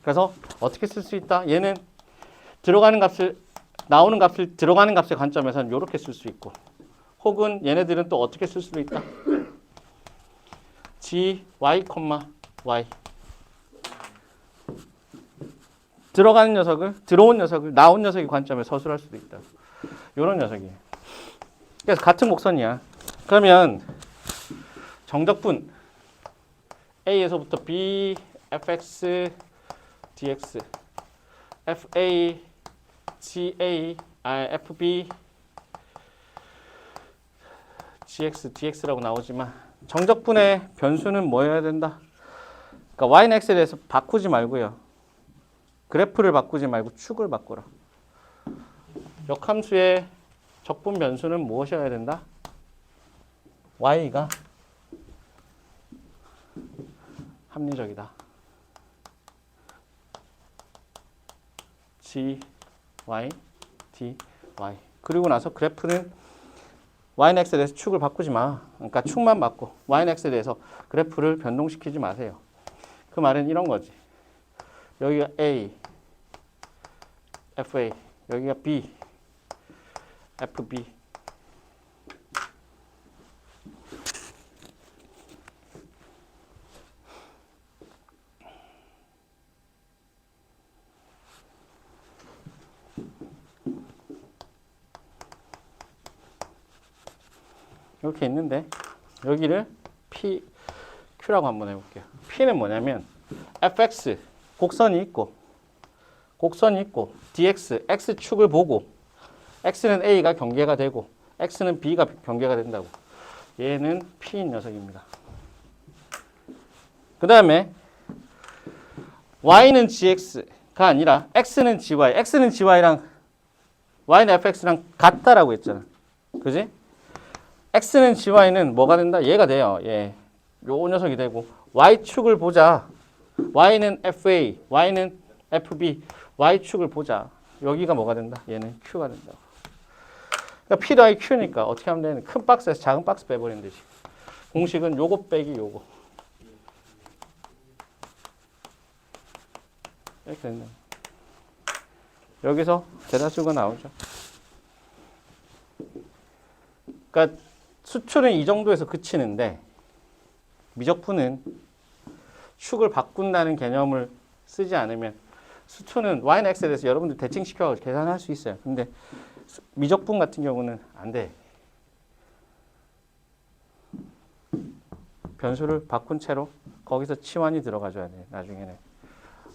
Speaker 3: 그래서 어떻게 쓸 수 있다? 얘는 나오는 값을 들어가는 값의 관점에서는 이렇게 쓸 수 있고, 혹은 얘네들은 또 어떻게 쓸 수도 있다? g, y, y. 들어온 녀석을 나온 녀석의 관점에 서술할 수도 있다. 이런 녀석이에요. 그래서 같은 곡선이야. 그러면 정적분 A에서부터 B, fx, dx, fa, ga, fb, gx, dx라고 나오지만 정적분의 변수는 뭐여야 된다? 그러니까 y는 x에 대해서 바꾸지 말고요. 그래프를 바꾸지 말고 축을 바꾸라. 역함수의 적분 변수는 무엇이어야 된다? y가 합리적이다. g, y, d, y. 그리고 나서 그래프는 y는 x에 대해서 축을 바꾸지 마. 그러니까 축만 바꿔. y는 x에 대해서 그래프를 변동시키지 마세요. 그 말은 이런 거지. 여기가 a, fa, 여기가 b, fb. 이렇게 있는데 여기를 P, Q라고 한번 해볼게요. P는 뭐냐면 fx, 곡선이 있고 dx, x축을 보고 x는 a가 경계가 되고 x는 b가 경계가 된다고. 얘는 P인 녀석입니다. 그 다음에 y는 gx가 아니라 x는 gy랑 y는 fx랑 같다라고 했잖아. 그지? x는 gy는 뭐가 된다? 얘가 돼요. 예. 요 녀석이 되고 y축을 보자. y는 fa, y는 fb, y축을 보자. 여기가 뭐가 된다? 얘는 q가 된다고. 그러니까 p 더하기 q니까 어떻게 하면 되는? 큰 박스에서 작은 박스 빼버리는 되지. 공식은 요거 빼기 요거. 이렇게 된다. 여기서 대다수가 나오죠. 그러니까 수초는 이 정도에서 그치는데 미적분은 축을 바꾼다는 개념을 쓰지 않으면 수초는 y는 x에 대해서 여러분들 대칭시켜 계산할 수 있어요. 근데 미적분 같은 경우는 안 돼. 변수를 바꾼 채로 거기서 치환이 들어가줘야 돼. 나중에는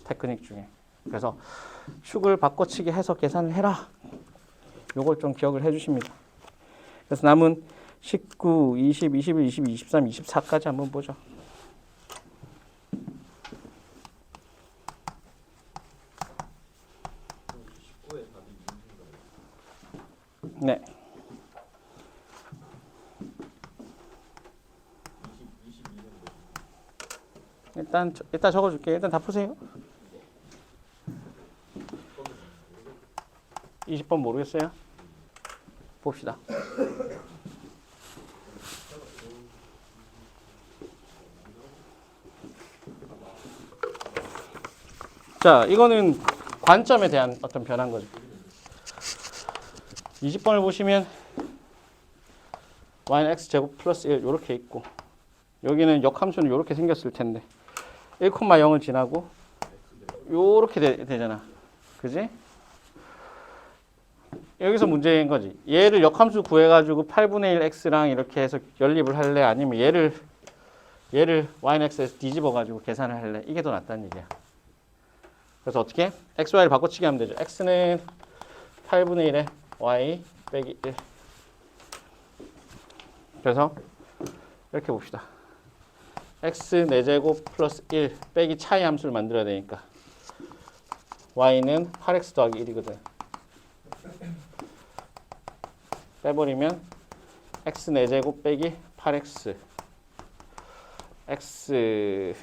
Speaker 3: 테크닉 중에. 그래서 축을 바꿔치기 해서 계산을 해라. 요걸 좀 기억을 해 주십니다. 그래서 남은 19, 20, 21, 22, 23, 24까지 한번 보죠. 네. 일단 적어줄게요. 일단 다 푸세요. 20번 모르겠어요? 봅시다. 자, 이거는 관점에 대한 어떤 변화인 거죠. 20번을 보시면 y는 x제곱 플러스 1 이렇게 있고 여기는 역함수는 이렇게 생겼을 텐데 1,0을 지나고 요렇게 되잖아. 그지? 여기서 문제인 거지. 얘를 역함수 구해가지고 8분의 1 x랑 이렇게 해서 연립을 할래? 아니면 얘를 y는 x에서 뒤집어가지고 계산을 할래? 이게 더 낫다는 얘기야. 그래서 어떻게? x, y를 바꿔치기 하면 되죠. x는 8분의 1에 y 빼기 1. 그래서 이렇게 봅시다. x 4제곱 플러스 1 빼기 차이 함수를 만들어야 되니까 y는 8x 더하기 1이거든. 빼버리면 x 4제곱 빼기 8x x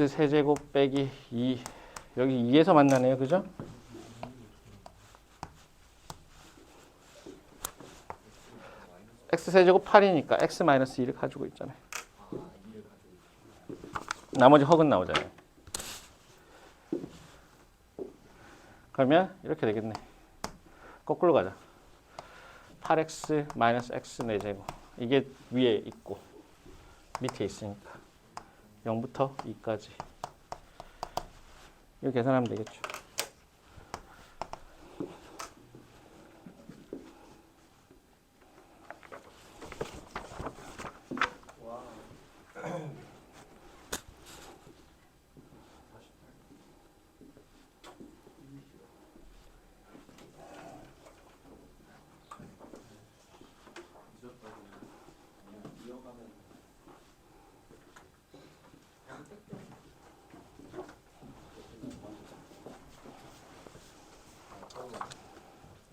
Speaker 3: 세제곱 빼기 2 여기 2에서 만나네요. 그죠? x 세제곱 8이니까 x 마이너스 2를 가지고 있잖아요. 나머지 헉은 나오잖아요. 그러면 이렇게 되겠네. 거꾸로 가자. 8x 마이너스 x 4제곱 이게 위에 있고 밑에 있으니까 0부터 2까지 이거 계산하면 되겠죠.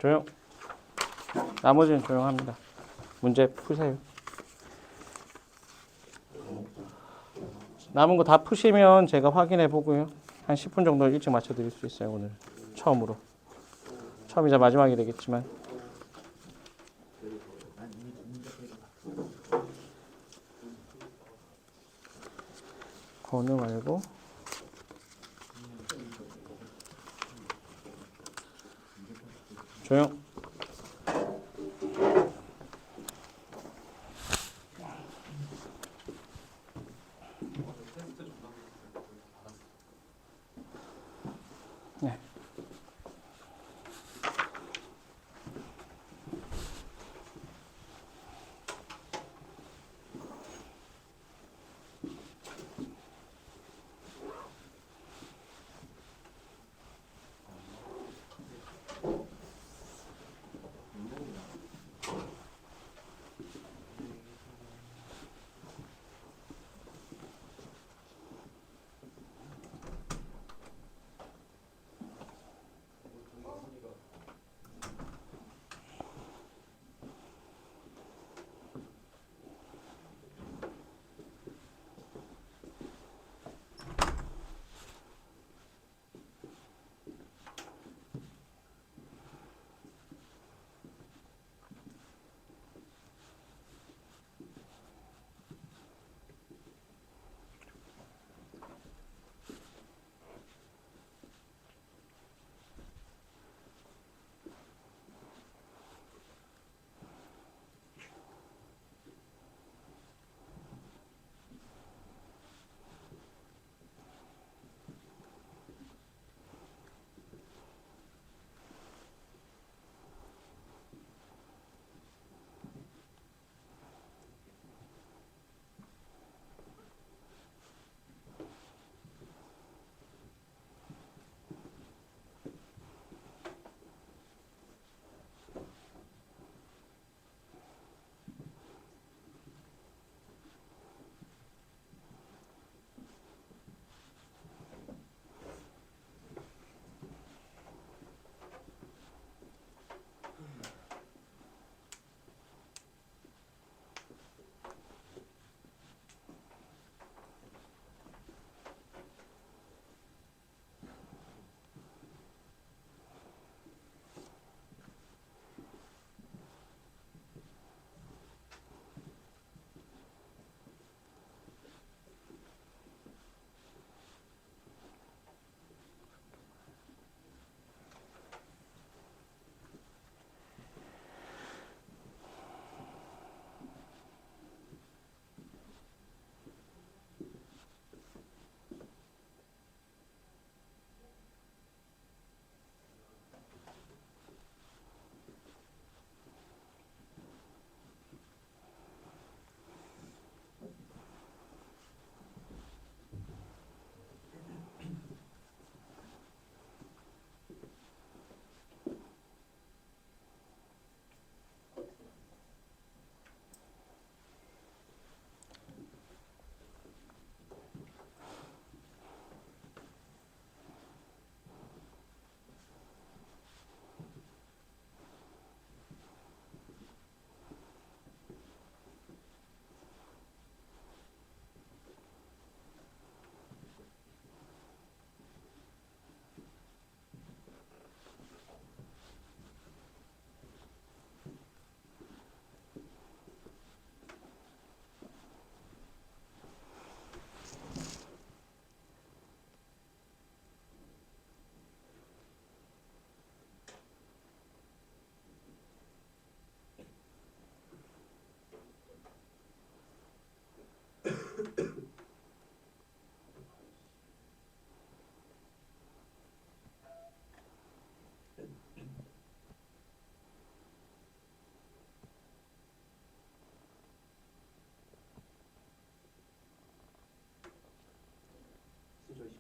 Speaker 3: 조용. 나머지는 조용합니다. 문제 푸세요. 남은 거 다 푸시면 제가 확인해 보고요. 한 10분 정도 일찍 맞춰 드릴 수 있어요. 오늘 처음으로. 처음이자 마지막이 되겠지만. 건우 말고 조용. 네.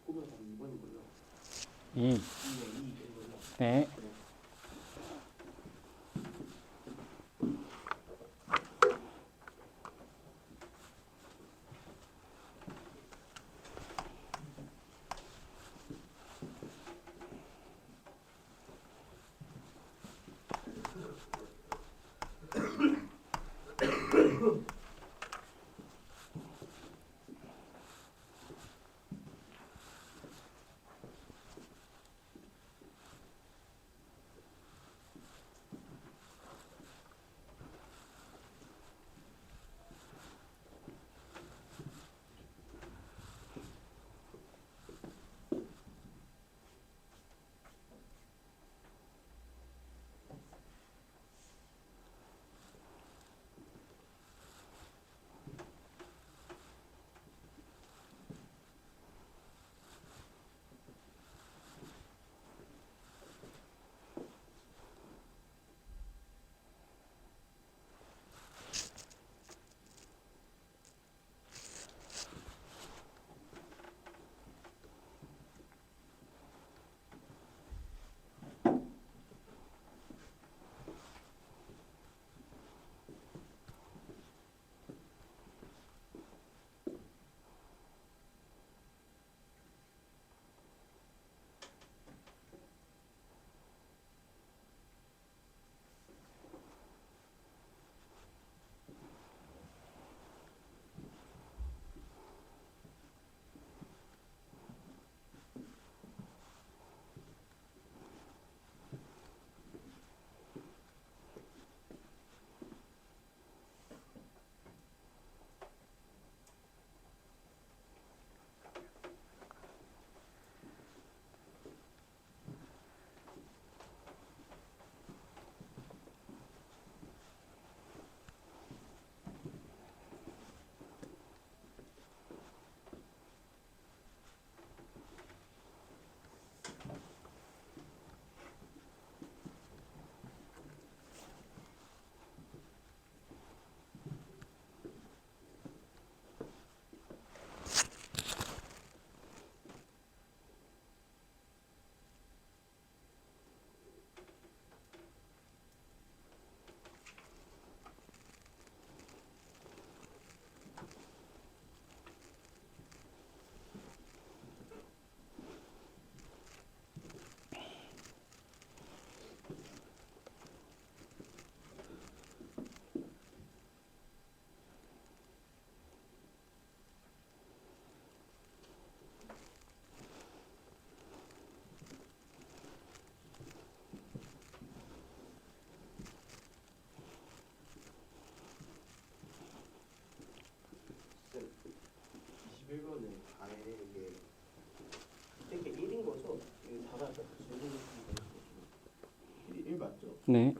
Speaker 2: 바꾸면 답이 2번인 거죠?
Speaker 3: 2.
Speaker 2: 2에 2인 거죠?
Speaker 3: 네.
Speaker 2: 쌤, 21번에 아예 이게 1인 거죠? 이게 다가 약간 질문이 1 맞죠?
Speaker 3: 네.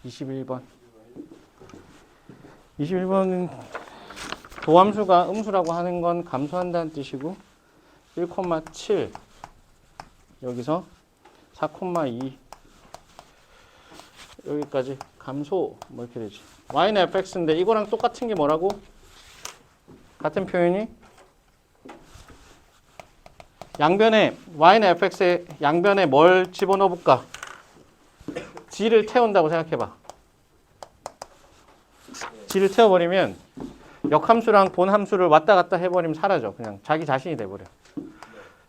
Speaker 3: 21번. 21번은 도함수가 음수라고 하는 건 감소한다는 뜻이고 1,7 여기서 4,2 여기까지 감소 뭐 이렇게 되지. y는 fx인데 이거랑 똑같은 게 뭐라고? 같은 표현이 양변에 y는 fx의 양변에 뭘 집어넣어 볼까? g를 태운다고 생각해 봐. g를 태워버리면 역함수랑 본함수를 왔다 갔다 해버리면 사라져. 그냥 자기 자신이 돼버려.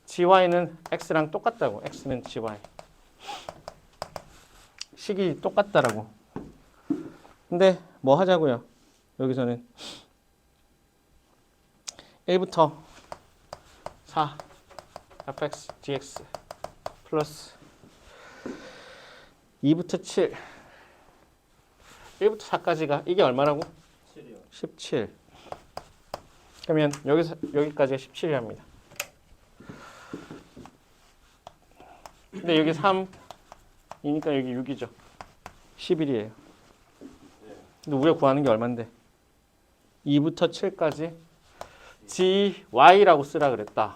Speaker 3: gy는 x랑 똑같다고. x는 gy. 식이 똑같다라고. 근데 뭐 하자고요? 여기서는 1부터 4 fx dx 플러스 2부터 7 1부터 4까지가 이게 얼마라고?
Speaker 2: 7이요.
Speaker 3: 17. 그러면 여기서 여기까지가 17이랍니다. 근데 여기 3이니까 여기 6이죠. 11이에요. 근데 우리가 구하는 게 얼만데? 2부터 7까지 gy라고 쓰라 그랬다.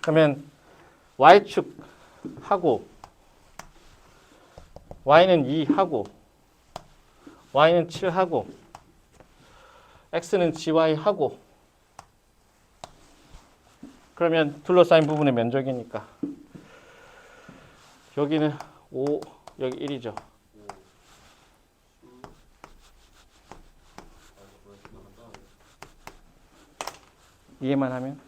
Speaker 3: 그러면 y축 하고 y는 2 하고 y는 7 하고 x는 gy 하고 그러면 둘러싸인 부분의 면적이니까 여기는 5 여기 1이죠. 이해만 하면